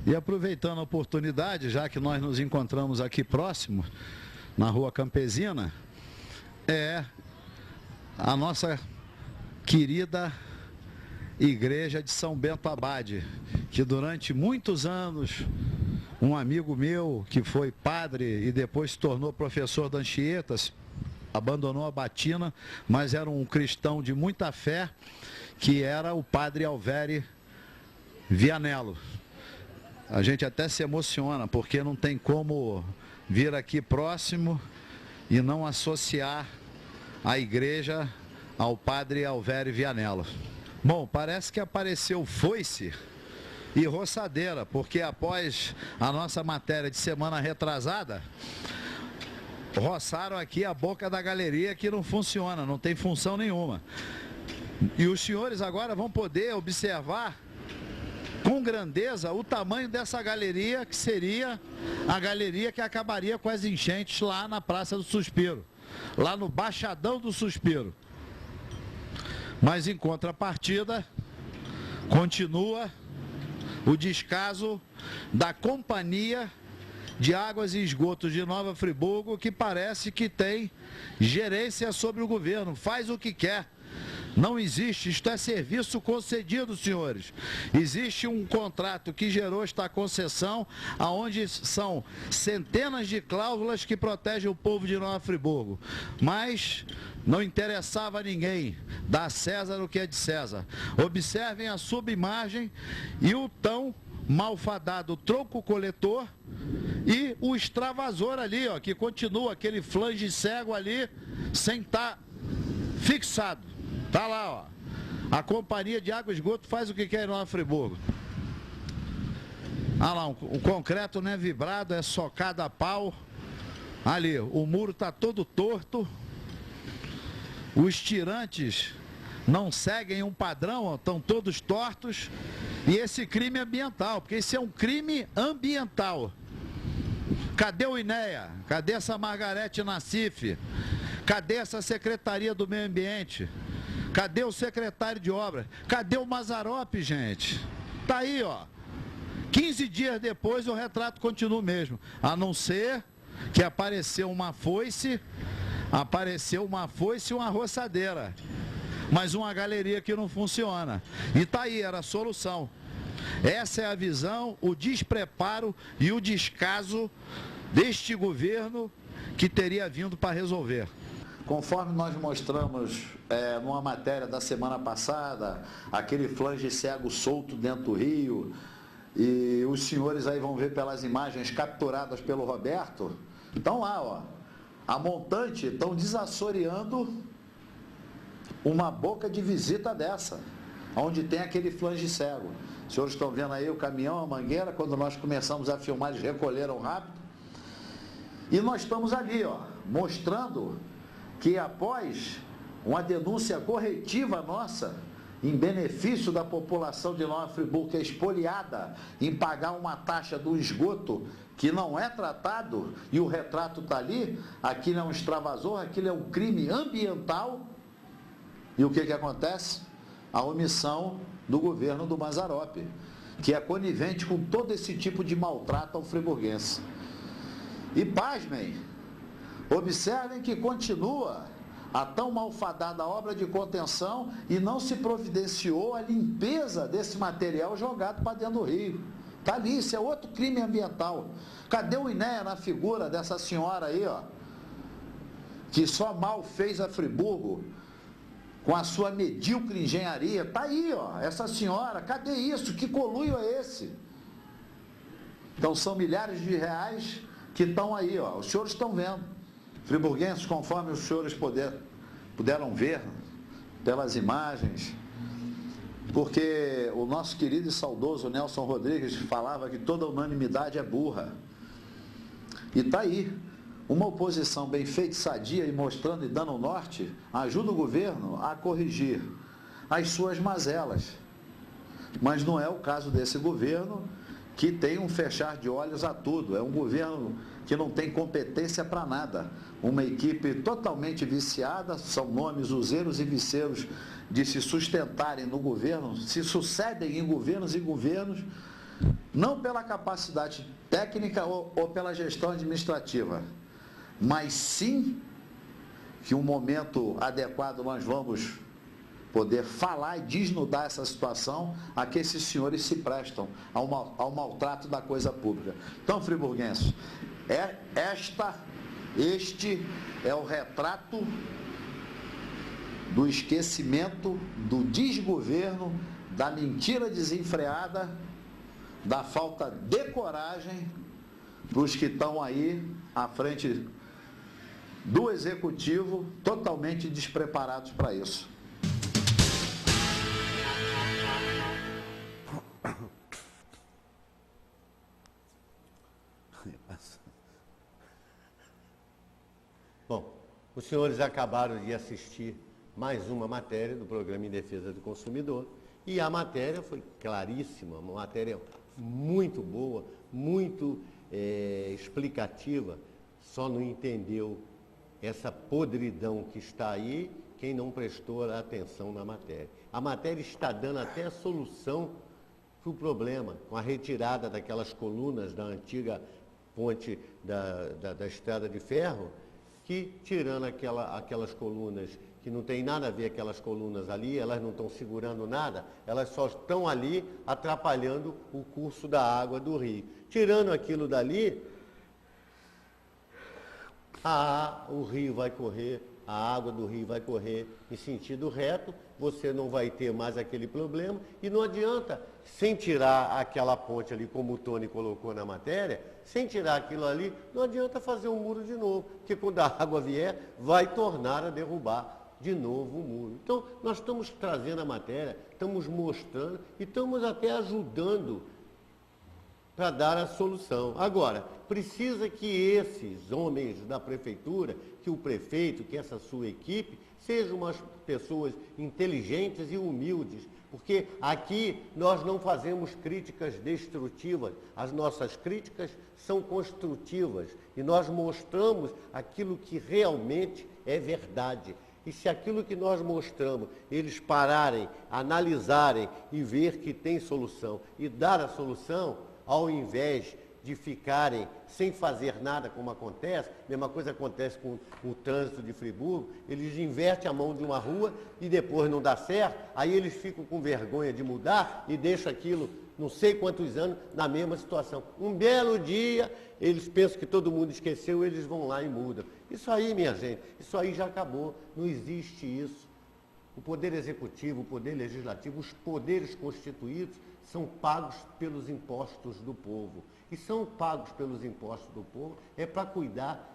Speaker 2: E aproveitando a oportunidade, já que nós nos encontramos aqui próximo, na Rua Campesina, é a nossa querida Igreja de São Bento Abade, que durante muitos anos, um amigo meu que foi padre e depois se tornou professor da Anchieta, abandonou a batina, mas era um cristão de muita fé, que era o padre Alveri Vianello. A gente até se emociona, porque não tem como vir aqui próximo e não associar a igreja ao padre Alveri Vianello. Bom, parece que apareceu foice e roçadeira, porque após a nossa matéria de semana retrasada, roçaram aqui a boca da galeria que não funciona, não tem função nenhuma. E os senhores agora vão poder observar com grandeza o tamanho dessa galeria, que seria a galeria que acabaria com as enchentes lá na Praça do Suspiro, lá no Baixadão do Suspiro. Mas em contrapartida, continua o descaso da Companhia de Águas e Esgotos de Nova Friburgo, que parece que tem gerência sobre o governo, faz o que quer. Não existe, isto é serviço concedido, senhores. Existe um contrato que gerou esta concessão, aonde são centenas de cláusulas que protegem o povo de Nova Friburgo. Mas não interessava a ninguém, dá a César o que é de César. Observem a subimagem e o tão malfadado tronco coletor e o extravasor ali, ó, que continua aquele flange cego ali, sem estar fixado. Tá lá, ó. A Companhia de Água e Esgoto faz o que quer em Nova Friburgo. Ah lá, o concreto não é vibrado, é socado a pau. Ali, o muro está todo torto. Os tirantes não seguem um padrão, estão todos tortos. E esse crime ambiental, porque esse é um crime ambiental. Cadê o INEA? Cadê essa Margarete Nassif? Cadê essa Secretaria do Meio Ambiente? Cadê o secretário de obras? Cadê o Mazzaropi, gente? Tá aí, ó. 15 dias depois o retrato continua o mesmo. A não ser que apareceu uma foice e uma roçadeira. Mas uma galeria que não funciona. E tá aí, era a solução. Essa é a visão, o despreparo e o descaso deste governo que teria vindo para resolver. Conforme nós mostramos numa matéria da semana passada, aquele flange cego solto dentro do rio, e os senhores aí vão ver pelas imagens capturadas pelo Roberto, estão lá, ó, a montante, estão desassoreando uma boca de visita dessa, onde tem aquele flange cego. Os senhores estão vendo aí o caminhão, a mangueira, quando nós começamos a filmar, eles recolheram rápido, e nós estamos ali, ó, mostrando que após uma denúncia corretiva nossa, em benefício da população de Nova Friburgo, que é espoliada em pagar uma taxa do esgoto que não é tratado, e o retrato está ali, aquilo é um extravasor, aquilo é um crime ambiental, e o que acontece? A omissão do governo do Mazzaropi, que é conivente com todo esse tipo de maltrato ao friburguense.
Speaker 3: E pasmem, observem que continua a tão malfadada obra de contenção e não se providenciou a limpeza desse material jogado para dentro do rio. Está ali, isso é outro crime ambiental. Cadê o INEA na figura dessa senhora aí, ó, que só mal fez a Friburgo com a sua medíocre engenharia? Está aí, ó, essa senhora, cadê isso? Que conluio é esse? Então são milhares de reais que estão aí, ó, os senhores estão vendo. Friburguenses, conforme os senhores puderam ver pelas imagens, porque o nosso querido e saudoso Nelson Rodrigues falava que toda unanimidade é burra. E está aí, uma oposição bem feita, sadia e mostrando e dando norte, ajuda o governo a corrigir as suas mazelas. Mas não é o caso desse governo, que tem um fechar de olhos a tudo. É um governo que não tem competência para nada. Uma equipe totalmente viciada, são nomes useiros e viceiros de se sustentarem no governo, se sucedem em governos e governos, não pela capacidade técnica ou pela gestão administrativa, mas sim que um momento adequado nós vamos poder falar e desnudar essa situação a que esses senhores se prestam ao maltrato da coisa pública. Então, friburguenses, este é o retrato do esquecimento, do desgoverno, da mentira desenfreada, da falta de coragem dos que estão aí à frente do executivo, totalmente despreparados para isso.
Speaker 1: Bom, os senhores acabaram de assistir mais uma matéria do Programa em Defesa do Consumidor, e a matéria foi claríssima, uma matéria muito boa, muito explicativa, só não entendeu essa podridão que está aí quem não prestou atenção na matéria. A matéria está dando até a solução para o problema, com a retirada daquelas colunas da antiga ponte da estrada de ferro, que tirando aquelas colunas, que não tem nada a ver aquelas colunas ali, elas não estão segurando nada, elas só estão ali atrapalhando o curso da água do rio. Tirando aquilo dali, o rio vai correr, a água do rio vai correr em sentido reto, você não vai ter mais aquele problema, e não adianta, sem tirar aquela ponte ali, como o Tony colocou na matéria, sem tirar aquilo ali, não adianta fazer um muro de novo, porque quando a água vier, vai tornar a derrubar de novo o muro. Então, nós estamos trazendo a matéria, estamos mostrando e estamos até ajudando para dar a solução. Agora, precisa que esses homens da prefeitura, que o prefeito, que essa sua equipe, sejam umas pessoas inteligentes e humildes, porque aqui nós não fazemos críticas destrutivas, as nossas críticas são construtivas e nós mostramos aquilo que realmente é verdade. E se aquilo que nós mostramos, eles pararem, analisarem e ver que tem solução e dar a solução, ao invés de ficarem sem fazer nada, como acontece, mesma coisa acontece com o trânsito de Friburgo, eles invertem a mão de uma rua e depois não dá certo, aí eles ficam com vergonha de mudar e deixam aquilo, não sei quantos anos, na mesma situação. Um belo dia, eles pensam que todo mundo esqueceu, eles vão lá e mudam. Isso aí, minha gente, isso aí já acabou, não existe isso. O Poder Executivo, o Poder Legislativo, os poderes constituídos são pagos pelos impostos do povo. E são pagos pelos impostos do povo é para cuidar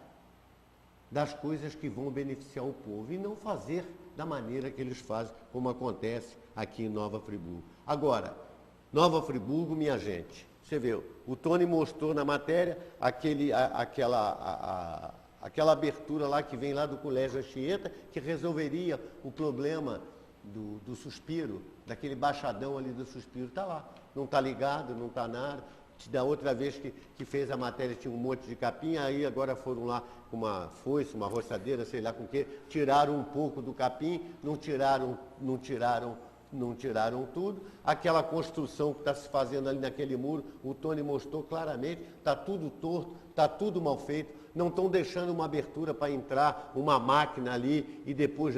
Speaker 1: das coisas que vão beneficiar o povo e não fazer da maneira que eles fazem, como acontece aqui em Nova Friburgo. Agora, Nova Friburgo, minha gente, você vê, o Tony mostrou na matéria aquela abertura lá que vem lá do Colégio Anchieta, que resolveria o problema do Suspiro, daquele baixadão ali do Suspiro, está lá. Não está ligado, não está nada. Da outra vez que fez a matéria tinha um monte de capim, aí agora foram lá com uma foice, uma roçadeira, sei lá com o quê, tiraram um pouco do capim, não tiraram não tiraram tudo. Aquela construção que está se fazendo ali naquele muro, o Tony mostrou claramente, está tudo torto, está tudo mal feito. Não estão deixando uma abertura para entrar uma máquina ali e depois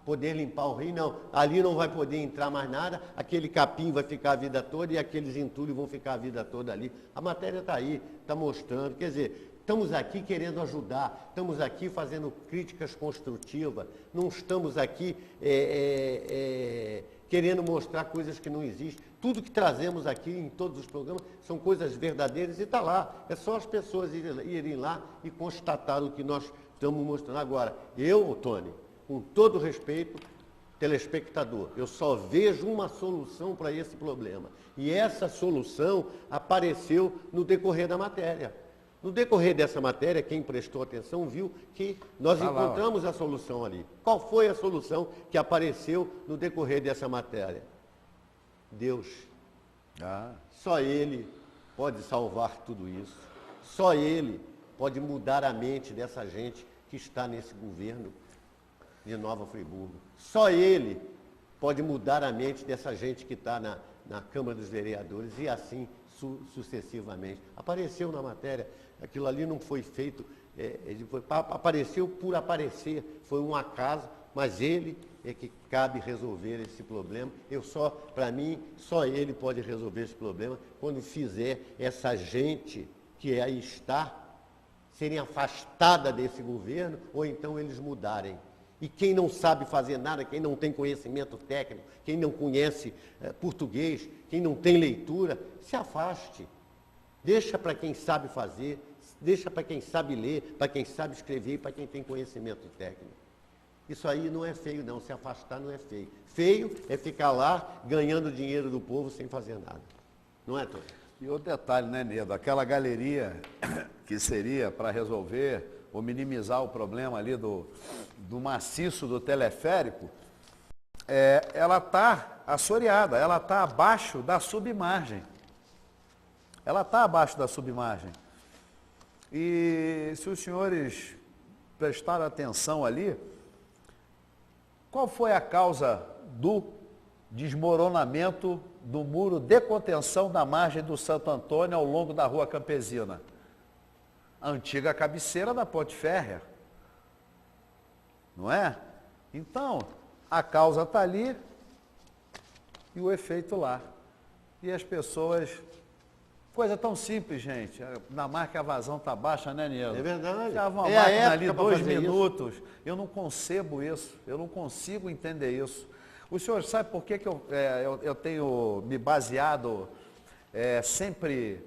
Speaker 1: poder limpar o rio, não. Ali não vai poder entrar mais nada, aquele capim vai ficar a vida toda e aqueles entulhos vão ficar a vida toda ali. A matéria está aí, está mostrando, quer dizer, estamos aqui querendo ajudar, estamos aqui fazendo críticas construtivas, não estamos aqui querendo mostrar coisas que não existem. Tudo que trazemos aqui em todos os programas são coisas verdadeiras e está lá. É só as pessoas irem lá e constatar o que nós estamos mostrando. Agora, Tony, com todo respeito, telespectador, eu só vejo uma solução para esse problema. E essa solução apareceu no decorrer da matéria. No decorrer dessa matéria, quem prestou atenção viu que nós encontramos a solução ali. Qual foi a solução que apareceu no decorrer dessa matéria? Deus. Só Ele pode salvar tudo isso. Só Ele pode mudar a mente dessa gente que está nesse governo de Nova Friburgo. Só Ele pode mudar a mente dessa gente que está na Câmara dos Vereadores e assim sucessivamente. Apareceu na matéria, aquilo ali não foi feito, apareceu por aparecer, foi um acaso, mas Ele é que cabe resolver esse problema. Para mim, só Ele pode resolver esse problema quando fizer essa gente que aí está serem afastada desse governo ou então eles mudarem. E quem não sabe fazer nada, quem não tem conhecimento técnico, quem não conhece português, quem não tem leitura, se afaste. Deixa para quem sabe fazer, deixa para quem sabe ler, para quem sabe escrever e para quem tem conhecimento técnico. Isso aí não é feio, não. Se afastar não é feio. Feio é ficar lá ganhando dinheiro do povo sem fazer nada. Não é, Tony?
Speaker 2: E outro detalhe, né, Nedo? Aquela galeria que seria para resolver ou minimizar o problema ali do maciço do teleférico, ela está assoreada, ela está abaixo da submargem. Ela está abaixo da submargem. E se os senhores prestaram atenção ali, qual foi a causa do desmoronamento do muro de contenção da margem do Santo Antônio ao longo da Rua Campesina? A antiga cabeceira da Ponte Férrea. Não é? Então, a causa está ali e o efeito lá. E as pessoas... Coisa tão simples, gente. Na marca a vazão está baixa, né, Nilo?
Speaker 1: É verdade.
Speaker 2: Ficava uma máquina ali 2 minutos. Isso. Eu não concebo isso. Eu não consigo entender isso. O senhor sabe por que eu tenho me baseado sempre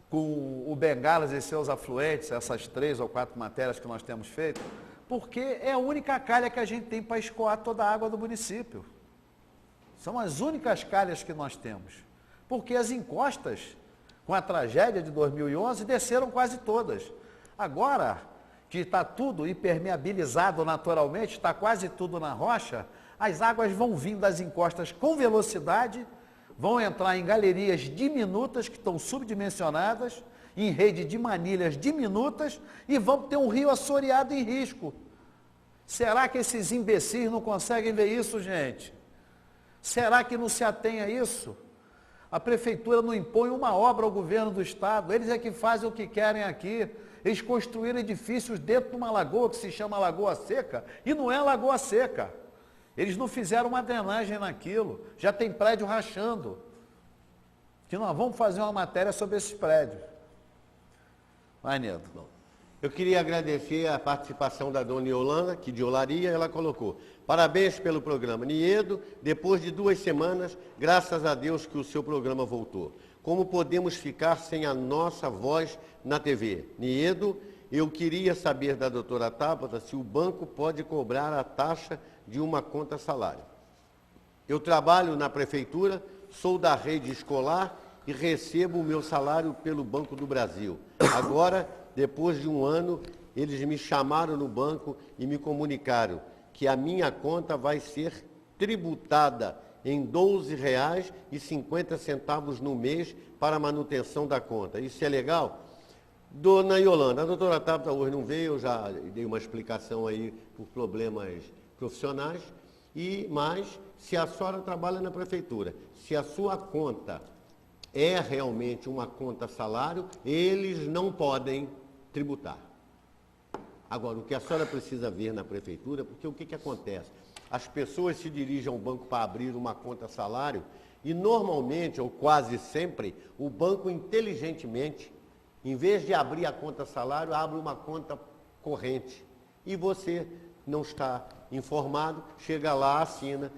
Speaker 2: com o Bengalas e seus afluentes, essas 3 ou 4 matérias que nós temos feito? Porque é a única calha que a gente tem para escoar toda a água do município. São as únicas calhas que nós temos. Porque as encostas, com a tragédia de 2011, desceram quase todas. Agora, que está tudo impermeabilizado naturalmente, está quase tudo na rocha, as águas vão vindo das encostas com velocidade, vão entrar em galerias diminutas, que estão subdimensionadas, em rede de manilhas diminutas, e vão ter um rio assoreado em risco. Será que esses imbecis não conseguem ver isso, gente? Será que não se atém a isso? A prefeitura não impõe uma obra ao governo do estado, eles é que fazem o que querem aqui. Eles construíram edifícios dentro de uma lagoa que se chama Lagoa Seca, e não é Lagoa Seca. Eles não fizeram uma drenagem naquilo, já tem prédio rachando. Que nós vamos fazer uma matéria sobre esses prédios. Vai, Nedo.
Speaker 1: Eu queria agradecer a participação da dona Yolanda, que de Olaria, ela colocou: parabéns pelo programa. Niedo, depois de 2 semanas, graças a Deus que o seu programa voltou. Como podemos ficar sem a nossa voz na TV? Niedo, eu queria saber da doutora Tabata se o banco pode cobrar a taxa de uma conta salário. Eu trabalho na prefeitura, sou da rede escolar e recebo o meu salário pelo Banco do Brasil. Agora, depois de 1 ano, eles me chamaram no banco e me comunicaram que a minha conta vai ser tributada em R$ 12,50 no mês para a manutenção da conta. Isso é legal? Dona Yolanda, a doutora Tabata hoje não veio, eu já dei uma explicação aí por problemas profissionais. Mas, se a senhora trabalha na prefeitura, se a sua conta é realmente uma conta salário, eles não podem tributar. Agora, o que a senhora precisa ver na prefeitura, porque o que acontece? As pessoas se dirigem ao banco para abrir uma conta salário e normalmente, ou quase sempre, o banco inteligentemente, em vez de abrir a conta salário, abre uma conta corrente. E você não está informado, chega lá, assina,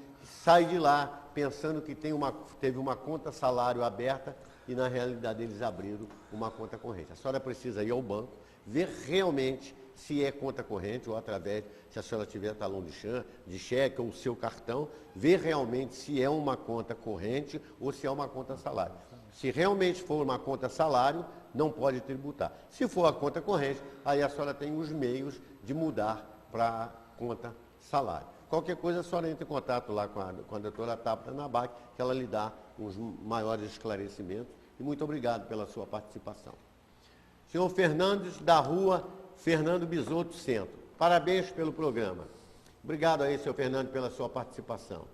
Speaker 1: sai de lá pensando que teve uma conta salário aberta e na realidade eles abriram uma conta corrente. A senhora precisa ir ao banco, ver realmente se é conta corrente ou através, se a senhora tiver talão de cheque ou o seu cartão, ver realmente se é uma conta corrente ou se é uma conta salário. Se realmente for uma conta salário, não pode tributar. Se for a conta corrente, aí a senhora tem os meios de mudar para conta salário. Qualquer coisa, a senhora entra em contato lá com a doutora Tabata Nabac, que ela lhe dá uns maiores esclarecimentos. E muito obrigado pela sua participação. Senhor Fernandes, da rua Fernando Bisotto Centro. Parabéns pelo programa. Obrigado aí, senhor Fernando, pela sua participação.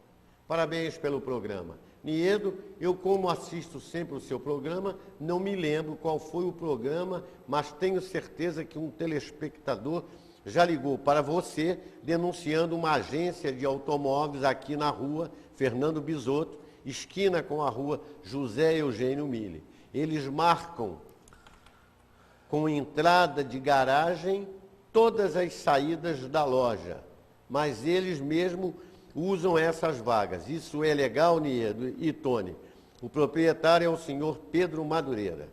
Speaker 1: Parabéns pelo programa. Niedo, eu como assisto sempre o seu programa, não me lembro qual foi o programa, mas tenho certeza que um telespectador já ligou para você denunciando uma agência de automóveis aqui na rua Fernando Bisotto, esquina com a rua José Eugênio Mille. Eles marcam com entrada de garagem todas as saídas da loja, mas eles mesmos usam essas vagas. Isso é legal, Niedo e Tony? O proprietário é o senhor Pedro Madureira.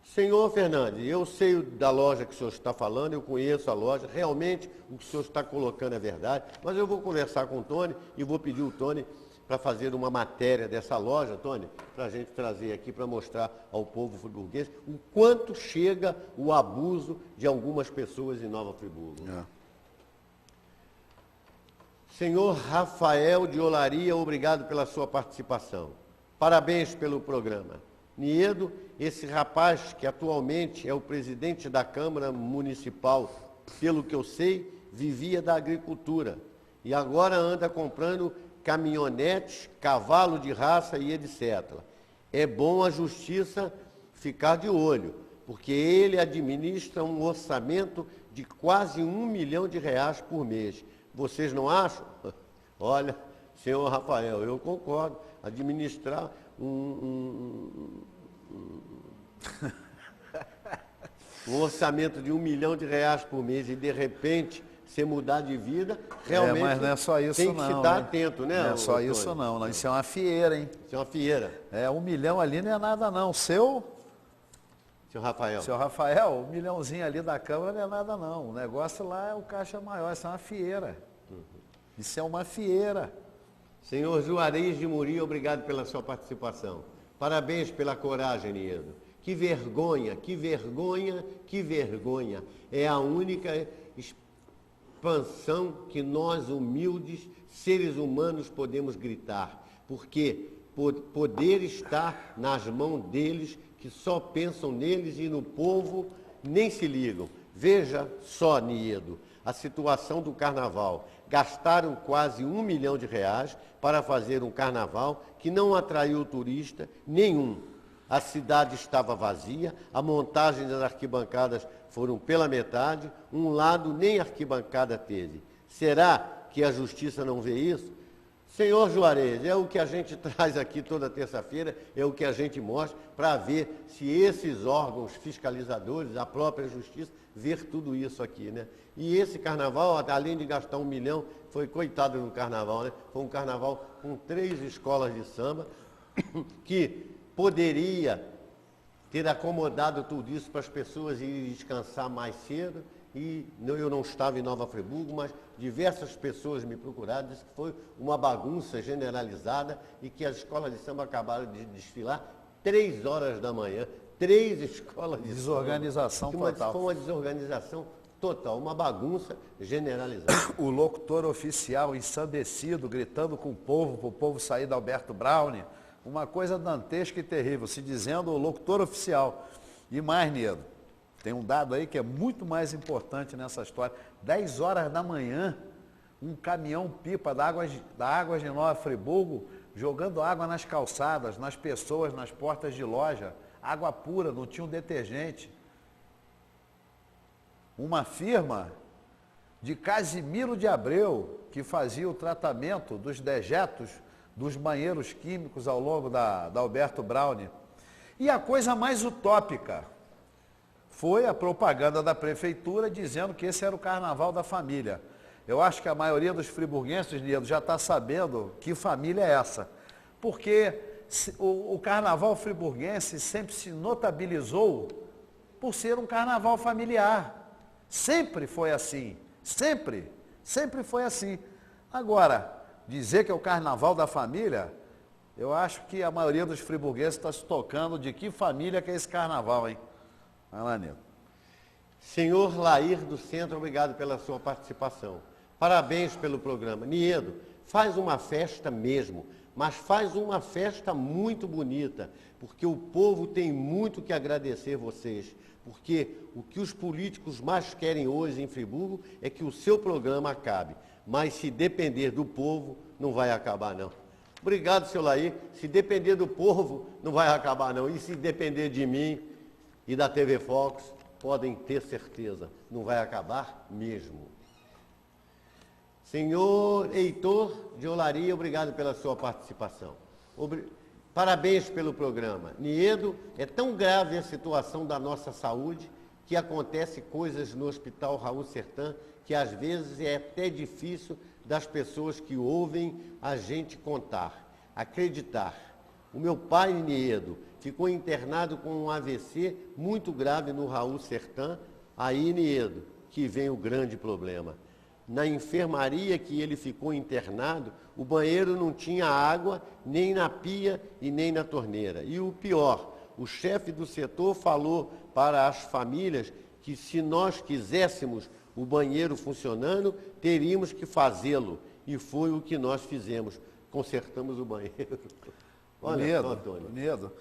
Speaker 1: Senhor Fernandes, eu sei da loja que o senhor está falando, eu conheço a loja, realmente o que o senhor está colocando é verdade, mas eu vou conversar com o Tony e vou pedir o Tony para fazer uma matéria dessa loja, Tony, para a gente trazer aqui para mostrar ao povo friburguês o quanto chega o abuso de algumas pessoas em Nova Friburgo. Senhor Rafael de Olaria, obrigado pela sua participação. Parabéns pelo programa. Niedo, esse rapaz que atualmente é o presidente da Câmara Municipal, pelo que eu sei, vivia da agricultura e agora anda comprando caminhonetes, cavalo de raça e etc. É bom a justiça ficar de olho, porque ele administra um orçamento de quase R$ 1 milhão por mês. Vocês não acham? Olha, senhor Rafael, eu concordo. Administrar um orçamento de R$ 1 milhão por mês e, de repente, você mudar de vida, realmente
Speaker 2: mas não é só isso,
Speaker 1: tem que se estar atento, né?
Speaker 2: Não é só isso, não. Isso é uma fieira, hein?
Speaker 1: Isso é uma fieira.
Speaker 2: R$ 1 milhão ali não é nada, não. Seu
Speaker 1: Rafael.
Speaker 2: Seu Rafael, R$ 1 milhãozinho ali da Câmara não é nada, não. O negócio lá é o caixa maior, isso é uma fieira. Isso é uma fieira.
Speaker 1: Senhor Juarez de Muri, obrigado pela sua participação. Parabéns pela coragem, Niedo. Que vergonha, que vergonha, que vergonha. É a única expansão que nós, humildes seres humanos, podemos gritar. Porque poder está nas mãos deles, que só pensam neles e no povo nem se ligam. Veja só, Niedo, a situação do carnaval. Gastaram quase R$ 1 milhão para fazer um carnaval que não atraiu turista nenhum. A cidade estava vazia, a montagem das arquibancadas foram pela metade, um lado nem arquibancada teve. Será que a justiça não vê isso? Senhor Juarez, é o que a gente traz aqui toda terça-feira, é o que a gente mostra para ver se esses órgãos fiscalizadores, a própria justiça, ver tudo isso aqui, né? E esse carnaval, além de gastar R$ 1 milhão, foi coitado no carnaval, né? Foi um carnaval com 3 escolas de samba, que poderia ter acomodado tudo isso para as pessoas irem descansar mais cedo. E eu não estava em Nova Friburgo, mas diversas pessoas me procuraram, disse que foi uma bagunça generalizada e que as escolas de samba acabaram de desfilar 3 horas da manhã, 3 escolas de
Speaker 2: desorganização
Speaker 1: samba.
Speaker 2: Total.
Speaker 1: Foi uma desorganização total, uma bagunça generalizada.
Speaker 2: O locutor oficial ensandecido, gritando com o povo, para o povo sair da Alberto Browne, uma coisa dantesca e terrível, se dizendo o locutor oficial. E mais, Niedo, tem um dado aí que é muito mais importante nessa história. 10 horas da manhã, um caminhão-pipa da Águas de Nova Friburgo, jogando água nas calçadas, nas pessoas, nas portas de loja, água pura, não tinha um detergente. Uma firma de Casimiro de Abreu, que fazia o tratamento dos dejetos dos banheiros químicos ao longo da Alberto Braune. E a coisa mais utópica foi a propaganda da prefeitura dizendo que esse era o carnaval da família. Eu acho que a maioria dos friburguenses, Niedo, já está sabendo que família é essa. Porque o carnaval friburguense sempre se notabilizou por ser um carnaval familiar. Sempre foi assim. Sempre foi assim. Agora, dizer que é o carnaval da família, eu acho que a maioria dos friburgueses está se tocando de que família que é esse carnaval, hein? Vai lá, Nilo.
Speaker 1: Senhor Lair do Centro, obrigado pela sua participação. Parabéns pelo programa. Niedo, faz uma festa mesmo, mas faz uma festa muito bonita, porque o povo tem muito que agradecer vocês. Porque o que os políticos mais querem hoje em Friburgo é que o seu programa acabe. Mas se depender do povo, não vai acabar não. Obrigado, seu Lair. Se depender do povo, não vai acabar não. E se depender de mim e da TV Fox, podem ter certeza, não vai acabar mesmo. Senhor Heitor de Olaria, obrigado pela sua participação. Parabéns pelo programa. Niedo, é tão grave a situação da nossa saúde que acontece coisas no Hospital Raul Sertã que às vezes é até difícil das pessoas que ouvem a gente contar, acreditar. O meu pai, Niedo, ficou internado com um AVC muito grave no Raul Sertã. Aí, Niedo, que vem o grande problema. Na enfermaria que ele ficou internado, o banheiro não tinha água, nem na pia e nem na torneira. E o pior, o chefe do setor falou para as famílias que se nós quiséssemos o banheiro funcionando, teríamos que fazê-lo. E foi o que nós fizemos. Consertamos o banheiro.
Speaker 2: Olha só, Antônio. Niedo,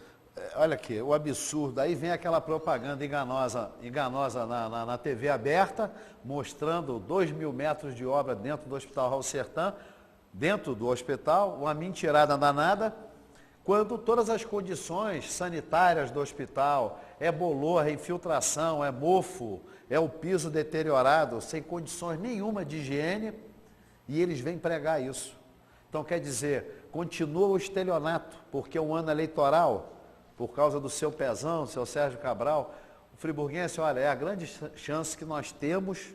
Speaker 2: olha aqui, o absurdo. Aí vem aquela propaganda enganosa na TV aberta, mostrando 2.000 metros de obra dentro do Hospital Raul Sertã, dentro do hospital, uma mentirada danada, quando todas as condições sanitárias do hospital, é bolor, é infiltração, é mofo, é o piso deteriorado, sem condições nenhuma de higiene, e eles vêm pregar isso. Então, quer dizer, continua o estelionato, porque é um ano eleitoral, por causa do seu Pezão, seu Sérgio Cabral. O friburguense, olha, é a grande chance que nós temos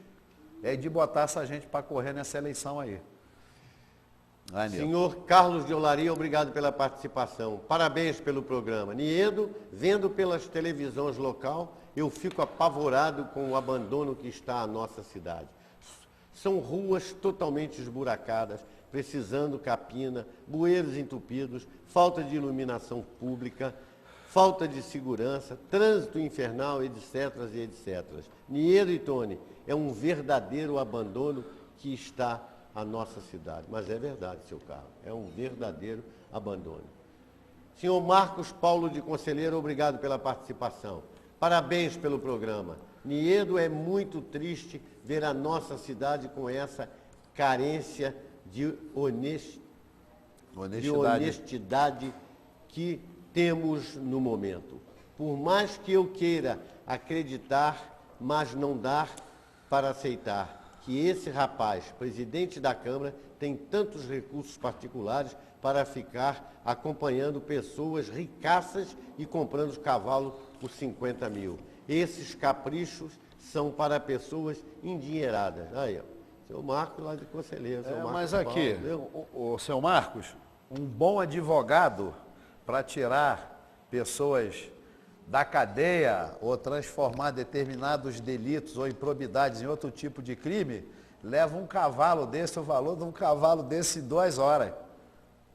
Speaker 2: é de botar essa gente para correr nessa eleição aí.
Speaker 1: Senhor Carlos de Olaria, obrigado pela participação. Parabéns pelo programa. Niedo, vendo pelas televisões local, eu fico apavorado com o abandono que está a nossa cidade. São ruas totalmente esburacadas, precisando capina, bueiros entupidos, falta de iluminação pública, falta de segurança, trânsito infernal, etc, e etc. Niedo e Tony, é um verdadeiro abandono que está a nossa cidade. Mas é verdade, seu Carlos, é um verdadeiro abandono. Senhor Marcos Paulo de Conselheiro, obrigado pela participação. Parabéns pelo programa. Niedo, é muito triste ver a nossa cidade com essa carência de honestidade que temos no momento. Por mais que eu queira acreditar, mas não dá para aceitar que esse rapaz, presidente da Câmara, tem tantos recursos particulares para ficar acompanhando pessoas ricaças e comprando os cavalos por 50 mil. Esses caprichos são para pessoas endinheiradas. Aí, ó, seu Marcos lá de Conselheiro.
Speaker 2: Mas aqui, o seu Marcos, um bom advogado para tirar pessoas da cadeia ou transformar determinados delitos ou improbidades em outro tipo de crime, leva um cavalo desse, o valor de um cavalo desse em 2 horas.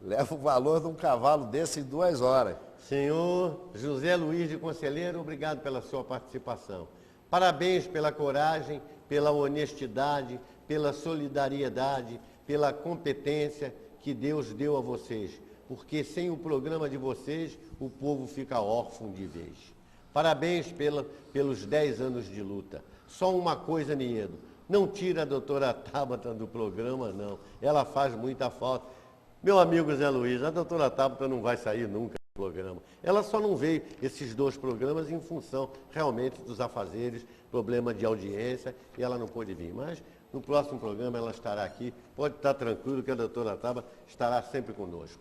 Speaker 2: Leva o valor de um cavalo desse em 2 horas.
Speaker 1: Senhor José Luiz de Conselheiro, obrigado pela sua participação. Parabéns pela coragem, pela honestidade, pela solidariedade, pela competência que Deus deu a vocês. Porque sem o programa de vocês, o povo fica órfão de vez. Parabéns pelos 10 anos de luta. Só uma coisa, Niedo, Não tira a doutora Tabata do programa, não. Ela faz muita falta. Meu amigo Zé Luiz, a doutora Tabata não vai sair nunca do programa. Ela só não veio esses 2 programas em função realmente dos afazeres, problema de audiência, e ela não pôde vir. Mas no próximo programa ela estará aqui. Pode estar tranquilo que a doutora Tabata estará sempre conosco.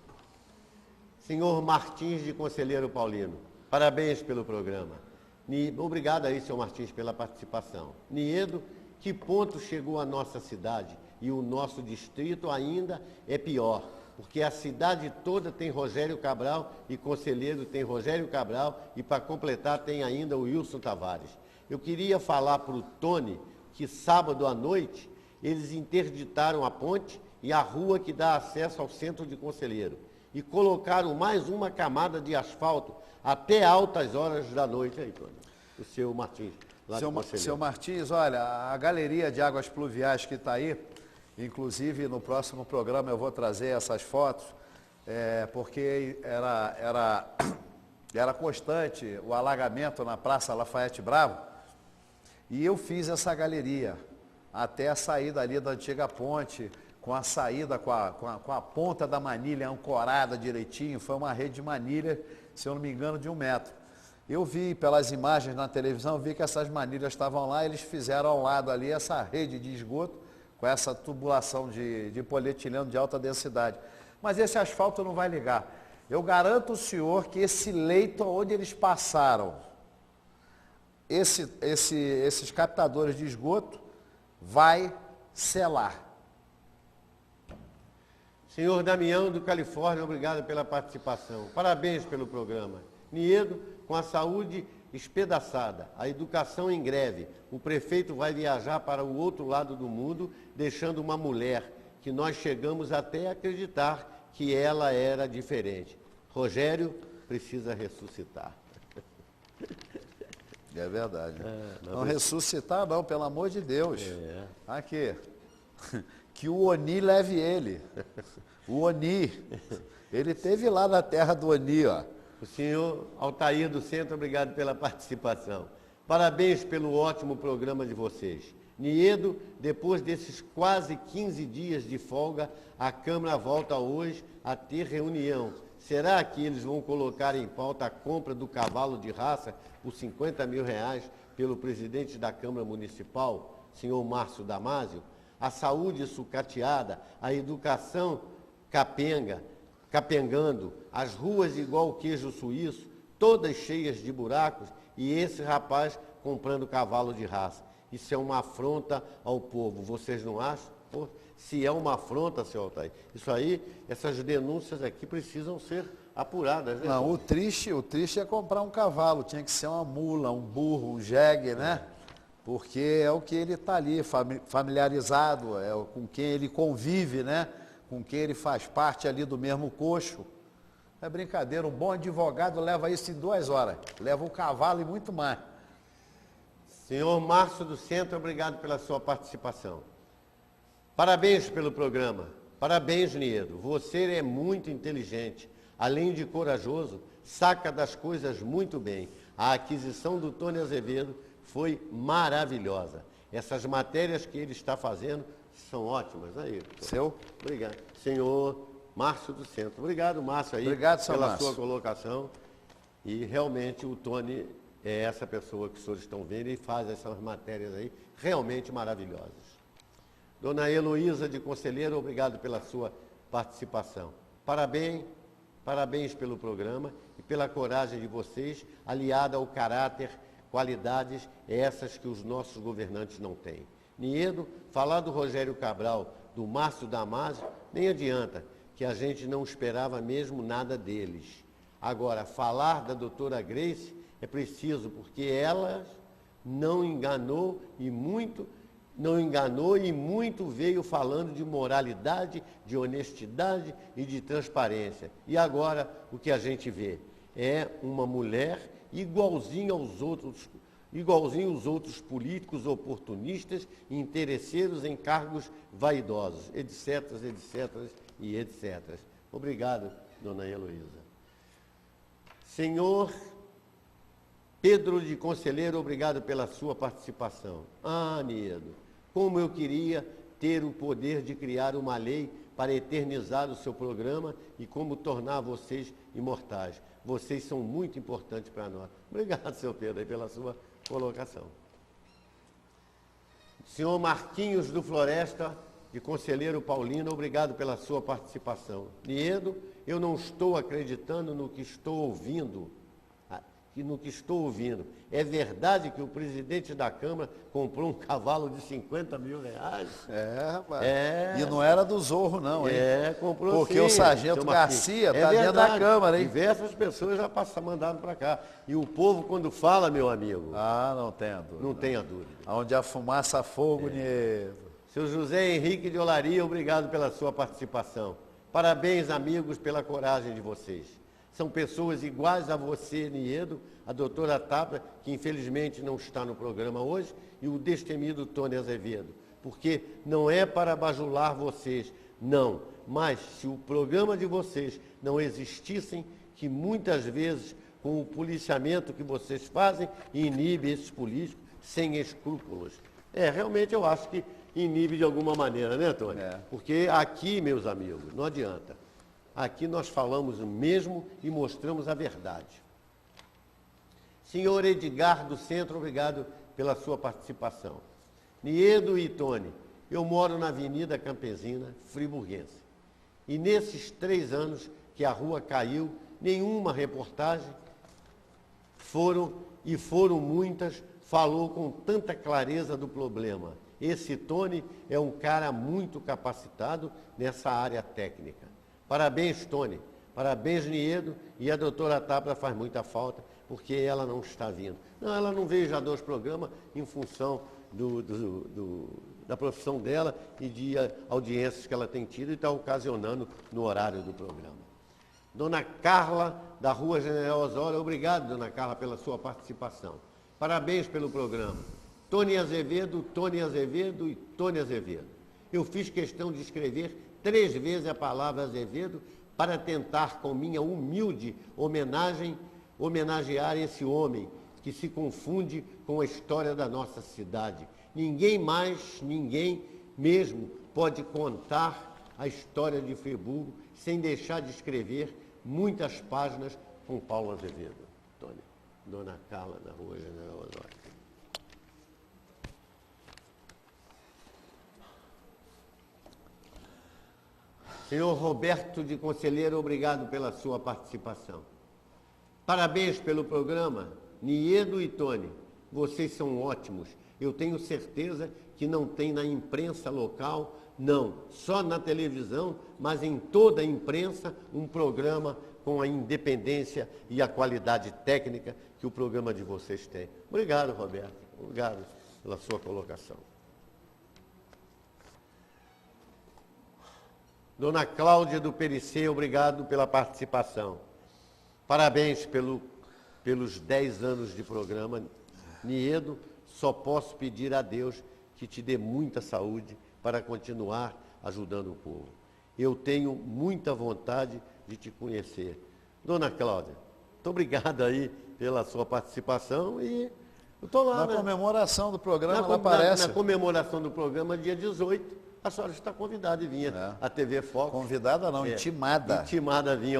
Speaker 1: Senhor Martins de Conselheiro Paulino, parabéns pelo programa. Obrigado aí, senhor Martins, pela participação. Niedo, que ponto chegou a nossa cidade? E o nosso distrito ainda é pior, porque a cidade toda tem Rogério Cabral e Conselheiro tem Rogério Cabral e para completar tem ainda o Wilson Tavares. Eu queria falar para o Tony que sábado à noite eles interditaram a ponte e a rua que dá acesso ao centro de Conselheiro e colocaram mais uma camada de asfalto até altas horas da noite. Aí, Tony, o seu Martins, lá de Conselheiro.
Speaker 2: Seu Martins, olha, a galeria de águas pluviais que está aí, inclusive no próximo programa eu vou trazer essas fotos, porque era constante o alagamento na Praça Lafayette Bravo, e eu fiz essa galeria até a saída ali da antiga ponte, com a saída, com a ponta da manilha ancorada direitinho. Foi uma rede de manilha, se eu não me engano, de 1 metro. Eu vi pelas imagens na televisão, vi que essas manilhas estavam lá, eles fizeram ao lado ali essa rede de esgoto, com essa tubulação de polietileno de alta densidade. Mas esse asfalto não vai ligar. Eu garanto ao senhor que esse leito onde eles passaram, esses captadores de esgoto, vai selar.
Speaker 1: Senhor Damião do Califórnia, obrigado pela participação. Parabéns pelo programa. Niedo, com a saúde espedaçada, a educação em greve, o prefeito vai viajar para o outro lado do mundo, deixando uma mulher que nós chegamos até a acreditar que ela era diferente. Rogério precisa ressuscitar.
Speaker 2: É verdade. Não ressuscitar não, pelo amor de Deus. Aqui. Que o Oni leve ele. O Oni. Ele esteve lá na terra do Oni, ó.
Speaker 1: O senhor Altair do Centro, obrigado pela participação. Parabéns pelo ótimo programa de vocês. Niedo, depois desses quase 15 dias de folga, a Câmara volta hoje a ter reunião. Será que eles vão colocar em pauta a compra do cavalo de raça por R$50 mil pelo presidente da Câmara Municipal, senhor Márcio Damásio? A saúde sucateada, a educação capengando, as ruas igual queijo suíço, todas cheias de buracos, e esse rapaz comprando cavalo de raça. Isso é uma afronta ao povo, vocês não acham? Pô, se é uma afronta, senhor Altair, isso aí, essas denúncias aqui precisam ser apuradas. Né?
Speaker 2: Não, o triste é comprar um cavalo, tinha que ser uma mula, um burro, um jegue, né? Porque é o que ele está ali, familiarizado, é com quem ele convive, né? Com quem ele faz parte ali do mesmo coxo. É brincadeira, um bom advogado leva isso em 2 horas, leva o cavalo e muito mais.
Speaker 1: Senhor Márcio do Centro, obrigado pela sua participação. Parabéns pelo programa. Parabéns, Niedo. Você é muito inteligente. Além de corajoso, saca das coisas muito bem. A aquisição do Tony Azevedo foi maravilhosa. Essas matérias que ele está fazendo são ótimas. Aí,
Speaker 2: seu?
Speaker 1: Obrigado. Senhor Márcio do Centro. Obrigado, Márcio, aí,
Speaker 2: obrigado,
Speaker 1: pela
Speaker 2: Márcio.
Speaker 1: sua colocação. E realmente o Tony é essa pessoa que os senhores estão vendo e faz essas matérias aí realmente maravilhosas. Dona Heloísa de Conselheiro, obrigado pela sua participação. Parabéns pelo programa e pela coragem de vocês, aliada ao caráter, qualidades essas que os nossos governantes não têm. Niedo, falar do Rogério Cabral, do Márcio Damásio, nem adianta, que a gente não esperava mesmo nada deles. Agora, falar da doutora Grace é preciso, porque ela não enganou e muito veio falando de moralidade, de honestidade e de transparência. E agora o que a gente vê é uma mulher igualzinho os outros políticos oportunistas e interesseiros em cargos vaidosos, etc, e etc. Obrigado, dona Heloísa. Senhor Pedro de Conselheiro, obrigado pela sua participação. Niedo, Como eu queria ter o poder de criar uma lei para eternizar o seu programa e como tornar vocês imortais. Vocês são muito importantes para nós. Obrigado, seu Pedro, aí, pela sua colocação. Senhor Marquinhos do Floresta, de Conselheiro Paulino, obrigado pela sua participação. Niedo, eu não estou acreditando no que estou ouvindo. É verdade que o presidente da Câmara comprou um cavalo de 50 mil reais?
Speaker 2: Rapaz. E não era do Zorro, não, hein?
Speaker 1: Comprou
Speaker 2: porque
Speaker 1: sim.
Speaker 2: Porque o Sargento Garcia está dentro da Câmara, hein?
Speaker 1: Diversas pessoas já mandaram para cá. E o povo, quando fala, meu amigo...
Speaker 2: não tenha dúvida.
Speaker 1: Não tenha dúvida.
Speaker 2: Onde a fumaça fogo, Niedo.
Speaker 1: Seu José Henrique de Olaria, obrigado pela sua participação. Parabéns, amigos, pela coragem de vocês. São pessoas iguais a você, Niedo, a doutora Tapra, que infelizmente não está no programa hoje, e o destemido Tony Azevedo. Porque não é para bajular vocês, não. Mas se o programa de vocês não existissem, que muitas vezes, com o policiamento que vocês fazem, inibe esses políticos sem escrúpulos. Realmente eu acho que inibe de alguma maneira, né, Tony? Porque aqui, meus amigos, não adianta. Aqui nós falamos o mesmo e mostramos a verdade. Senhor Edgar do Centro, obrigado pela sua participação. Niedo e Tony, eu moro na Avenida Campesina, friburguense. E nesses 3 anos que a rua caiu, nenhuma reportagem foram muitas, falou com tanta clareza do problema. Esse Tony é um cara muito capacitado nessa área técnica. Parabéns, Tony. Parabéns, Niedo. E a doutora Tapra faz muita falta, porque ela não está vindo. Não, ela não veio já 2 programas em função da profissão dela e de audiências que ela tem tido e está ocasionando no horário do programa. Dona Carla, da Rua General Osório, obrigado, Dona Carla, pela sua participação. Parabéns pelo programa. Tony Azevedo, Tony Azevedo e Tony Azevedo. Eu fiz questão de escrever 3 vezes a palavra Azevedo para tentar, com minha humilde homenagear esse homem que se confunde com a história da nossa cidade. Ninguém mesmo pode contar a história de Friburgo sem deixar de escrever muitas páginas com Paulo Azevedo. Tony, Dona Carla, da Rua General Osório. Senhor Roberto de Conselheiro, obrigado pela sua participação. Parabéns pelo programa, Niedo e Tony. Vocês são ótimos. Eu tenho certeza que não tem na imprensa local, não, só na televisão, mas em toda a imprensa, um programa com a independência e a qualidade técnica que o programa de vocês tem. Obrigado, Roberto. Obrigado pela sua colocação. Dona Cláudia do Pericê, obrigado pela participação. Parabéns pelos 10 anos de programa. Niedo, só posso pedir a Deus que te dê muita saúde para continuar ajudando o povo. Eu tenho muita vontade de te conhecer. Dona Cláudia, muito obrigado aí pela sua participação e eu estou lá.
Speaker 2: Na comemoração do programa, ela aparece.
Speaker 1: Na comemoração do programa, dia 18, a senhora está convidada e vinha à TV Fox.
Speaker 2: Convidada não, intimada.
Speaker 1: Intimada vinha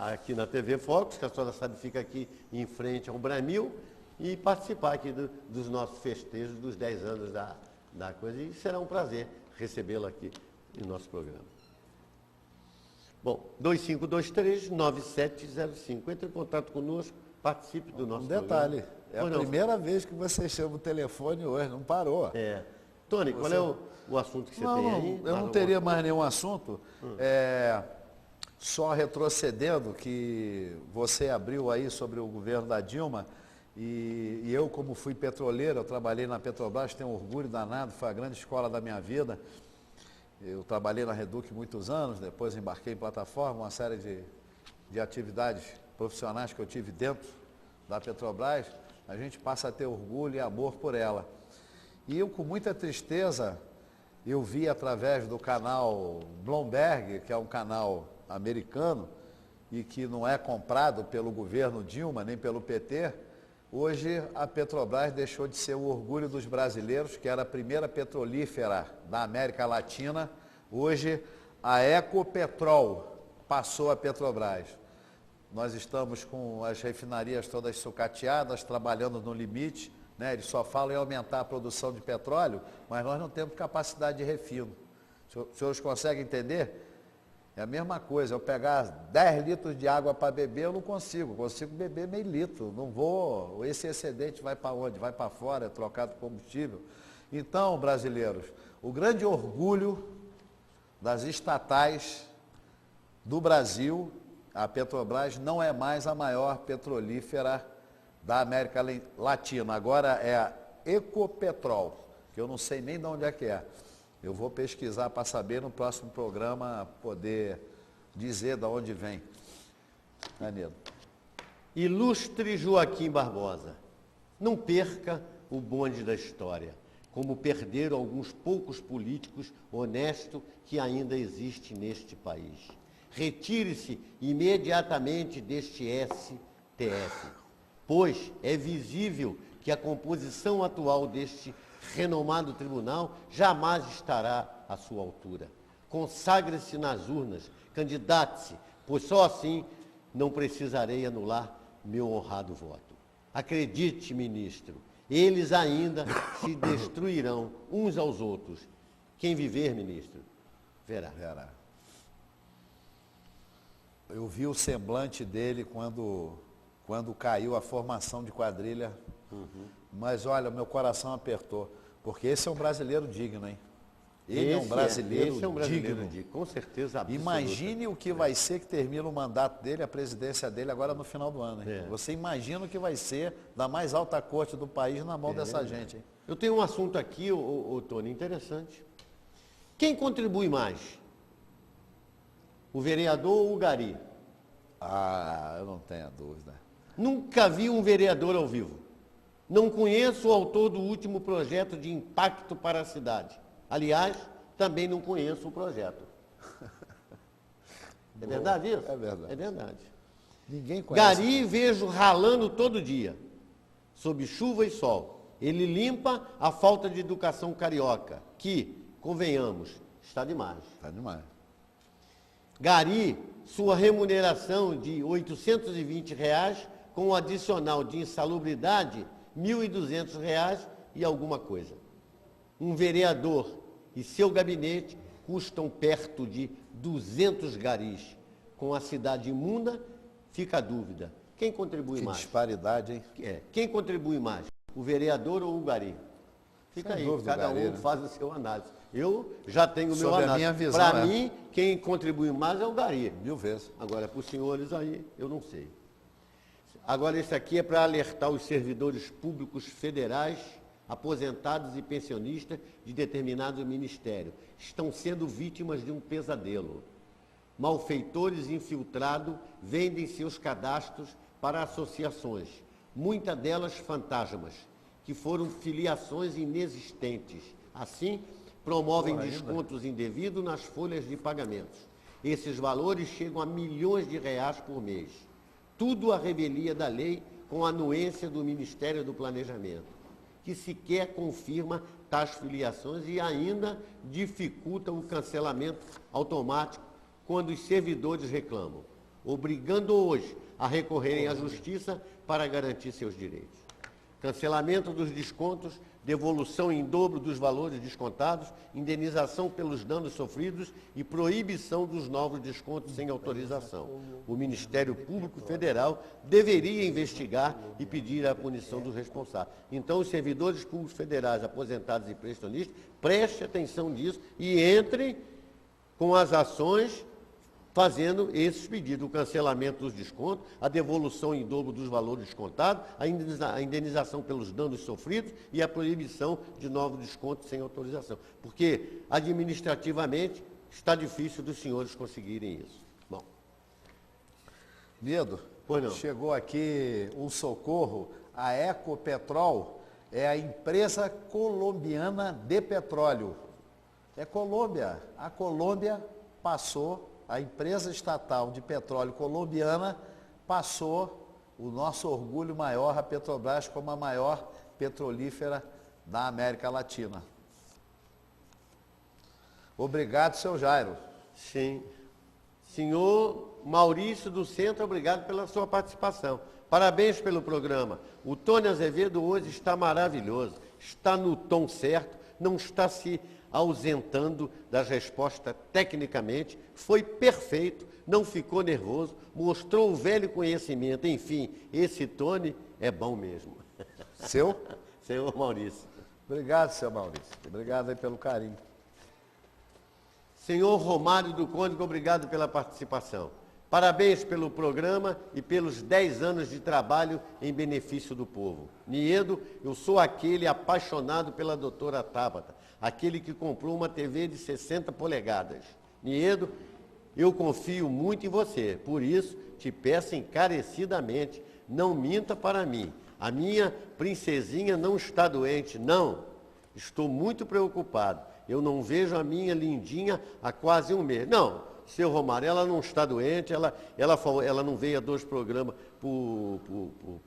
Speaker 1: aqui na TV Fox, que a senhora sabe fica aqui em frente ao Bramil, e participar aqui dos nossos festejos dos 10 anos da coisa. E será um prazer recebê-la aqui em nosso programa. Bom, 2523-9705. Entre em contato conosco, participe do nosso programa.
Speaker 2: Um detalhe, é a primeira vez que você chama o telefone hoje, não parou.
Speaker 1: Tony, qual é o assunto que você tem aí?
Speaker 2: Eu não teria mais nenhum assunto. Só retrocedendo, que você abriu aí sobre o governo da Dilma, e eu, como fui petroleiro, eu trabalhei na Petrobras, tenho orgulho danado, foi a grande escola da minha vida. Eu trabalhei na Reduc muitos anos, depois embarquei em plataforma, uma série de atividades profissionais que eu tive dentro da Petrobras. A gente passa a ter orgulho e amor por ela. E eu, com muita tristeza, eu vi através do canal Bloomberg, que é um canal americano e que não é comprado pelo governo Dilma, nem pelo PT, Hoje a Petrobras deixou de ser o orgulho dos brasileiros, que era a primeira petrolífera da América Latina. Hoje a Ecopetrol passou a Petrobras. Nós estamos com as refinarias todas sucateadas, trabalhando no limite, né? Eles só falam em aumentar a produção de petróleo, mas nós não temos capacidade de refino. Os senhores conseguem entender? É a mesma coisa, eu pegar 10 litros de água para beber, eu não consigo beber meio litro, não vou, esse excedente vai para onde? Vai para fora, é trocado por combustível. Então, brasileiros, o grande orgulho das estatais do Brasil, a Petrobras não é mais a maior petrolífera da América Latina, agora é a Ecopetrol, que eu não sei nem de onde é que é. Eu vou pesquisar para saber no próximo programa, poder dizer de onde vem. Danilo.
Speaker 1: Ilustre Joaquim Barbosa, não perca o bonde da história, como perderam alguns poucos políticos honestos que ainda existem neste país. Retire-se imediatamente deste STF, pois é visível que a composição atual deste renomado tribunal jamais estará à sua altura. Consagre-se nas urnas, candidate-se, pois só assim não precisarei anular meu honrado voto. Acredite, ministro, eles ainda se destruirão uns aos outros. Quem viver, ministro, verá.
Speaker 2: Eu vi o semblante dele quando caiu a formação de quadrilha. Mas olha, meu coração apertou, porque esse é um brasileiro digno, hein? Ele é um brasileiro digno.
Speaker 1: Com certeza absoluta.
Speaker 2: Imagine o que vai ser que termina o mandato dele, a presidência dele agora no final do ano, hein? Você imagina o que vai ser da mais alta corte do país na mão dessa gente, hein?
Speaker 1: Eu tenho um assunto aqui, Tony, interessante. Quem contribui mais? O vereador ou o gari?
Speaker 2: Ah, eu não tenho dúvida.
Speaker 1: Nunca vi um vereador ao vivo. Não conheço o autor do último projeto de impacto para a cidade. Aliás, também não conheço o projeto. É verdade isso?
Speaker 2: É verdade.
Speaker 1: É verdade.
Speaker 2: Ninguém conhece.
Speaker 1: Gari vejo ralando todo dia, sob chuva e sol. Ele limpa a falta de educação carioca, que, convenhamos, está demais.
Speaker 2: Está demais.
Speaker 1: Gari, sua remuneração de R$ 820, com o adicional de insalubridade, R$ 1.200 e alguma coisa. Um vereador e seu gabinete custam perto de 200 garis. Com a cidade imunda, fica a dúvida. Quem contribui mais?
Speaker 2: Que disparidade, hein?
Speaker 1: Quem contribui mais? O vereador ou o gari? Fica
Speaker 2: Sem
Speaker 1: aí,
Speaker 2: dúvida,
Speaker 1: cada
Speaker 2: gari,
Speaker 1: um
Speaker 2: né?
Speaker 1: faz o seu análise. Eu já tenho o meu
Speaker 2: Sobre a
Speaker 1: análise.
Speaker 2: minha visão,
Speaker 1: Para mim, quem contribui mais é o gari.
Speaker 2: 1000 vezes.
Speaker 1: Agora, para os senhores aí, eu não sei. Agora, esse aqui é para alertar os servidores públicos federais, aposentados e pensionistas de determinado ministério. Estão sendo vítimas de um pesadelo. Malfeitores infiltrados vendem seus cadastros para associações, muitas delas fantasmas, que foram filiações inexistentes. Assim, promovem descontos indevidos nas folhas de pagamentos. Esses valores chegam a milhões de reais por mês. Tudo à revelia da lei, com a anuência do Ministério do Planejamento, que sequer confirma tais filiações e ainda dificulta o cancelamento automático quando os servidores reclamam, obrigando-os a recorrerem à Justiça para garantir seus direitos. Cancelamento dos descontos, devolução em dobro dos valores descontados, indenização pelos danos sofridos e proibição dos novos descontos sem autorização. O Ministério Público Federal deveria investigar e pedir a punição dos responsáveis. Então, os servidores públicos federais, aposentados e pensionistas, prestem atenção nisso e entrem com as ações fazendo esses pedidos, o cancelamento dos descontos, a devolução em dobro dos valores descontados, a indenização pelos danos sofridos e a proibição de novos descontos sem autorização. Porque, administrativamente, está difícil dos senhores conseguirem isso. Bom.
Speaker 2: Medo, chegou aqui um socorro. A Ecopetrol é a empresa colombiana de petróleo. É Colômbia. A Colômbia passou... A empresa estatal de petróleo colombiana passou o nosso orgulho maior, a Petrobras como a maior petrolífera da América Latina. Obrigado, seu Jairo.
Speaker 1: Sim. Senhor Maurício do Centro, obrigado pela sua participação. Parabéns pelo programa. O Tony Azevedo hoje está maravilhoso, está no tom certo, não está se ausentando das respostas tecnicamente, foi perfeito, não ficou nervoso, mostrou o velho conhecimento. Enfim, esse Tony é bom mesmo.
Speaker 2: Seu?
Speaker 1: Senhor Maurício.
Speaker 2: Obrigado, seu Maurício. Obrigado aí pelo carinho.
Speaker 1: Senhor Romário do Cônigo, obrigado pela participação. Parabéns pelo programa e pelos 10 anos de trabalho em benefício do povo. Niedo, eu sou aquele apaixonado pela doutora Tabata, aquele que comprou uma TV de 60 polegadas. Niedo, eu confio muito em você, por isso te peço encarecidamente, não minta para mim. A minha princesinha não está doente, não. Estou muito preocupado. Eu não vejo a minha lindinha há quase um mês. Não, seu Romário, ela não está doente, ela não veio a 2 programas por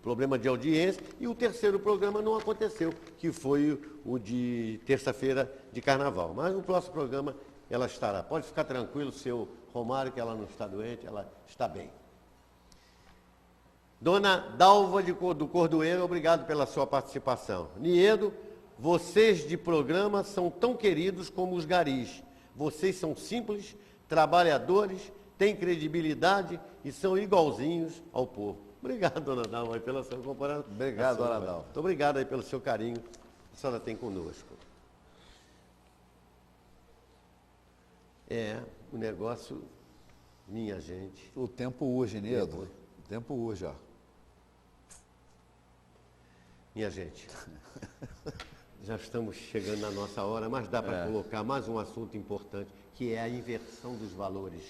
Speaker 1: problema de audiência, e o terceiro programa não aconteceu, que foi o de terça-feira de carnaval. Mas no próximo programa ela estará. Pode ficar tranquilo, seu Romário, que ela não está doente, ela está bem. Dona Dalva do Cordoeiro, obrigado pela sua participação. Niedo, vocês de programa são tão queridos como os garis. Vocês são simples, trabalhadores, têm credibilidade e são igualzinhos ao povo. Obrigado, dona Dalva, pela sua comparação.
Speaker 2: Obrigado, dona Dalva.
Speaker 1: Muito obrigado aí pelo seu carinho que a senhora tem conosco. É, o negócio, minha gente.
Speaker 2: O tempo urge, Niedo. O tempo urge, ó.
Speaker 1: Minha gente, já estamos chegando na nossa hora, mas dá para colocar mais um assunto importante, que é a inversão dos valores.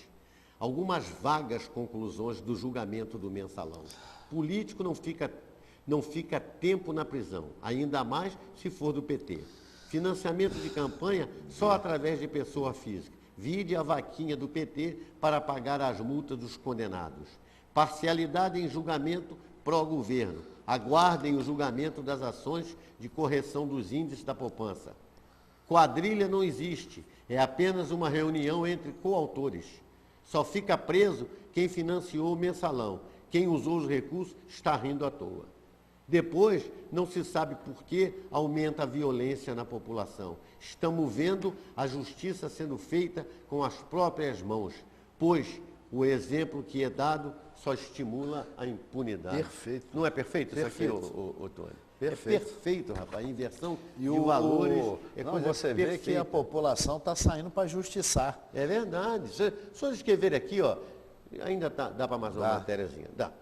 Speaker 1: Algumas vagas conclusões do julgamento do mensalão. Político não fica tempo na prisão, ainda mais se for do PT. Financiamento de campanha só através de pessoa física. Vide a vaquinha do PT para pagar as multas dos condenados. Parcialidade em julgamento pró-governo. Aguardem o julgamento das ações de correção dos índices da poupança. Quadrilha não existe, é apenas uma reunião entre coautores. Só fica preso quem financiou o mensalão. Quem usou os recursos está rindo à toa. Depois, não se sabe por que aumenta a violência na população. Estamos vendo a justiça sendo feita com as próprias mãos, pois o exemplo que é dado só estimula a impunidade.
Speaker 2: Perfeito.
Speaker 1: Não é perfeito,
Speaker 2: Perfeito.
Speaker 1: isso aqui, ô Tony?
Speaker 2: Perfeito.
Speaker 1: É perfeito, rapaz. A inversão de valores é
Speaker 2: não,
Speaker 1: coisa
Speaker 2: você vê que a população está saindo para justiçar.
Speaker 1: É verdade. Se vocês escreverem aqui, ó, ainda dá para mais uma matériazinha. Dá.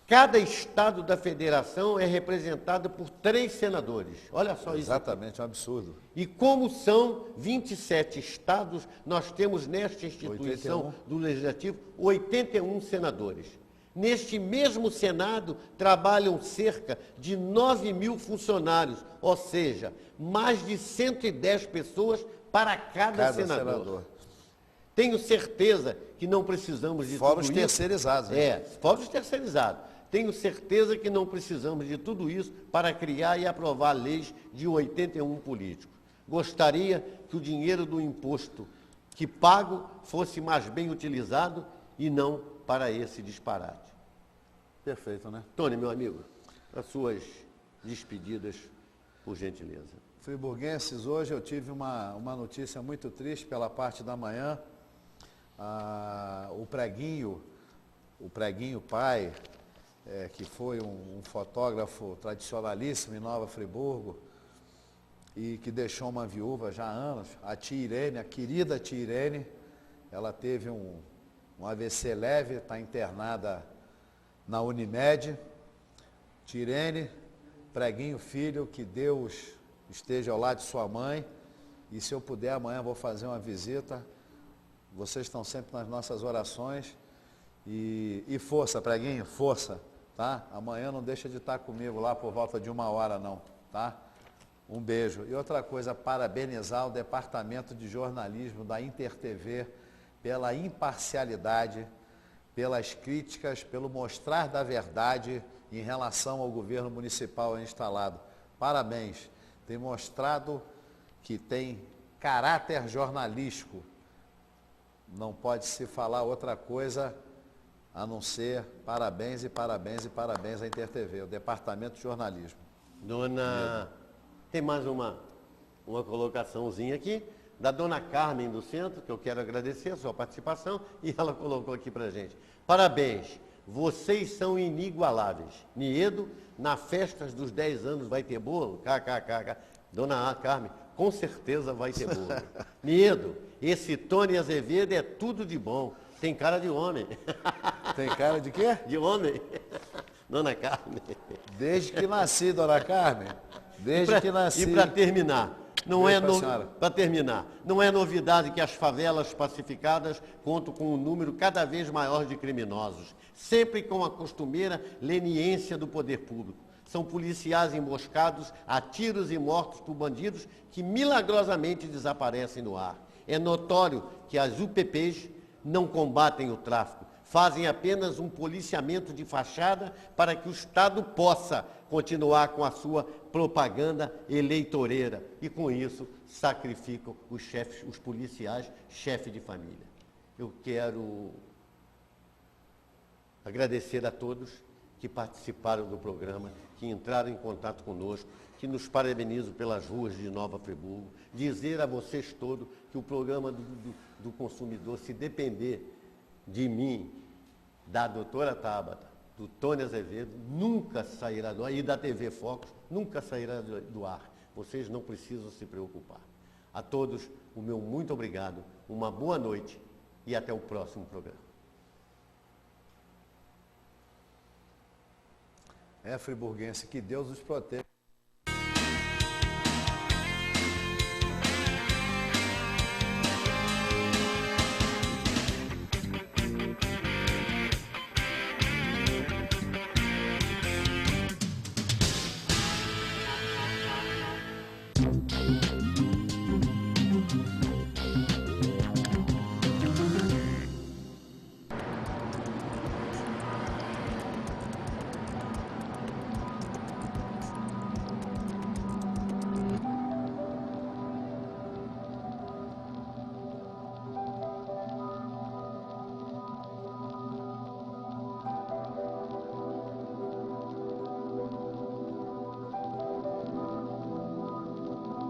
Speaker 1: Cada estado da federação é representado por 3 senadores. Olha só isso.
Speaker 2: Exatamente, um absurdo.
Speaker 1: E como são 27 estados, nós temos nesta instituição do Legislativo 81 senadores. Neste mesmo Senado trabalham cerca de 9.000 funcionários, ou seja, mais de 110 pessoas para cada senador. Tenho certeza que não precisamos de
Speaker 2: fora
Speaker 1: tudo
Speaker 2: os
Speaker 1: isso.
Speaker 2: Terceirizados. Né?
Speaker 1: Fora os terceirizados. Tenho certeza que não precisamos de tudo isso para criar e aprovar leis de 81 políticos. Gostaria que o dinheiro do imposto que pago fosse mais bem utilizado e não para esse disparate.
Speaker 2: Perfeito, né?
Speaker 1: Tony, meu amigo, as suas despedidas, por gentileza.
Speaker 2: Friburguenses, hoje eu tive uma notícia muito triste pela parte da manhã. O Preguinho pai, que foi um fotógrafo tradicionalíssimo em Nova Friburgo e que deixou uma viúva já há anos, a tia Irene, a querida tia Irene. Ela teve um AVC leve, está internada na Unimed. Tia Irene, Preguinho filho, que Deus esteja ao lado de sua mãe, e se eu puder amanhã vou fazer uma visita. Vocês estão sempre nas nossas orações, e força, Preguinho, força, tá? Amanhã não deixa de estar comigo lá por volta de 1h não, tá? Um beijo. E outra coisa, parabenizar o Departamento de Jornalismo da InterTV pela imparcialidade, pelas críticas, pelo mostrar da verdade em relação ao governo municipal instalado. Parabéns, tem mostrado que tem caráter jornalístico. Não pode se falar outra coisa a não ser parabéns e parabéns e parabéns à InterTV, o Departamento de Jornalismo.
Speaker 1: Dona, tem mais uma colocaçãozinha aqui, da dona Carmen do Centro, que eu quero agradecer a sua participação, e ela colocou aqui pra gente. Parabéns, vocês são inigualáveis. Niedo, na festa dos 10 anos vai ter bolo? KKK. Dona Carmen, com certeza vai ter bolo. Niedo, esse Tony Azevedo é tudo de bom. Tem cara de homem.
Speaker 2: Tem cara de quê?
Speaker 1: De homem. Dona Carmen.
Speaker 2: Desde que nasci, dona Carmen. Desde que nasci.
Speaker 1: E para terminar, não é novidade que as favelas pacificadas contam com um número cada vez maior de criminosos, sempre com a costumeira leniência do poder público. São policiais emboscados a tiros e mortos por bandidos que milagrosamente desaparecem no ar. É notório que as UPPs não combatem o tráfico, fazem apenas um policiamento de fachada para que o Estado possa continuar com a sua propaganda eleitoreira e, com isso, sacrificam os policiais, chefe de família. Eu quero agradecer a todos que participaram do programa, que entraram em contato conosco, que nos parabenizam pelas ruas de Nova Friburgo, dizer a vocês todos que o programa do consumidor, se depender de mim, da doutora Tabata, do Tony Azevedo, nunca sairá do ar, e da TV Focus, nunca sairá do ar. Vocês não precisam se preocupar. A todos, o meu muito obrigado, uma boa noite e até o próximo programa.
Speaker 2: Friburguense, que Deus os proteja.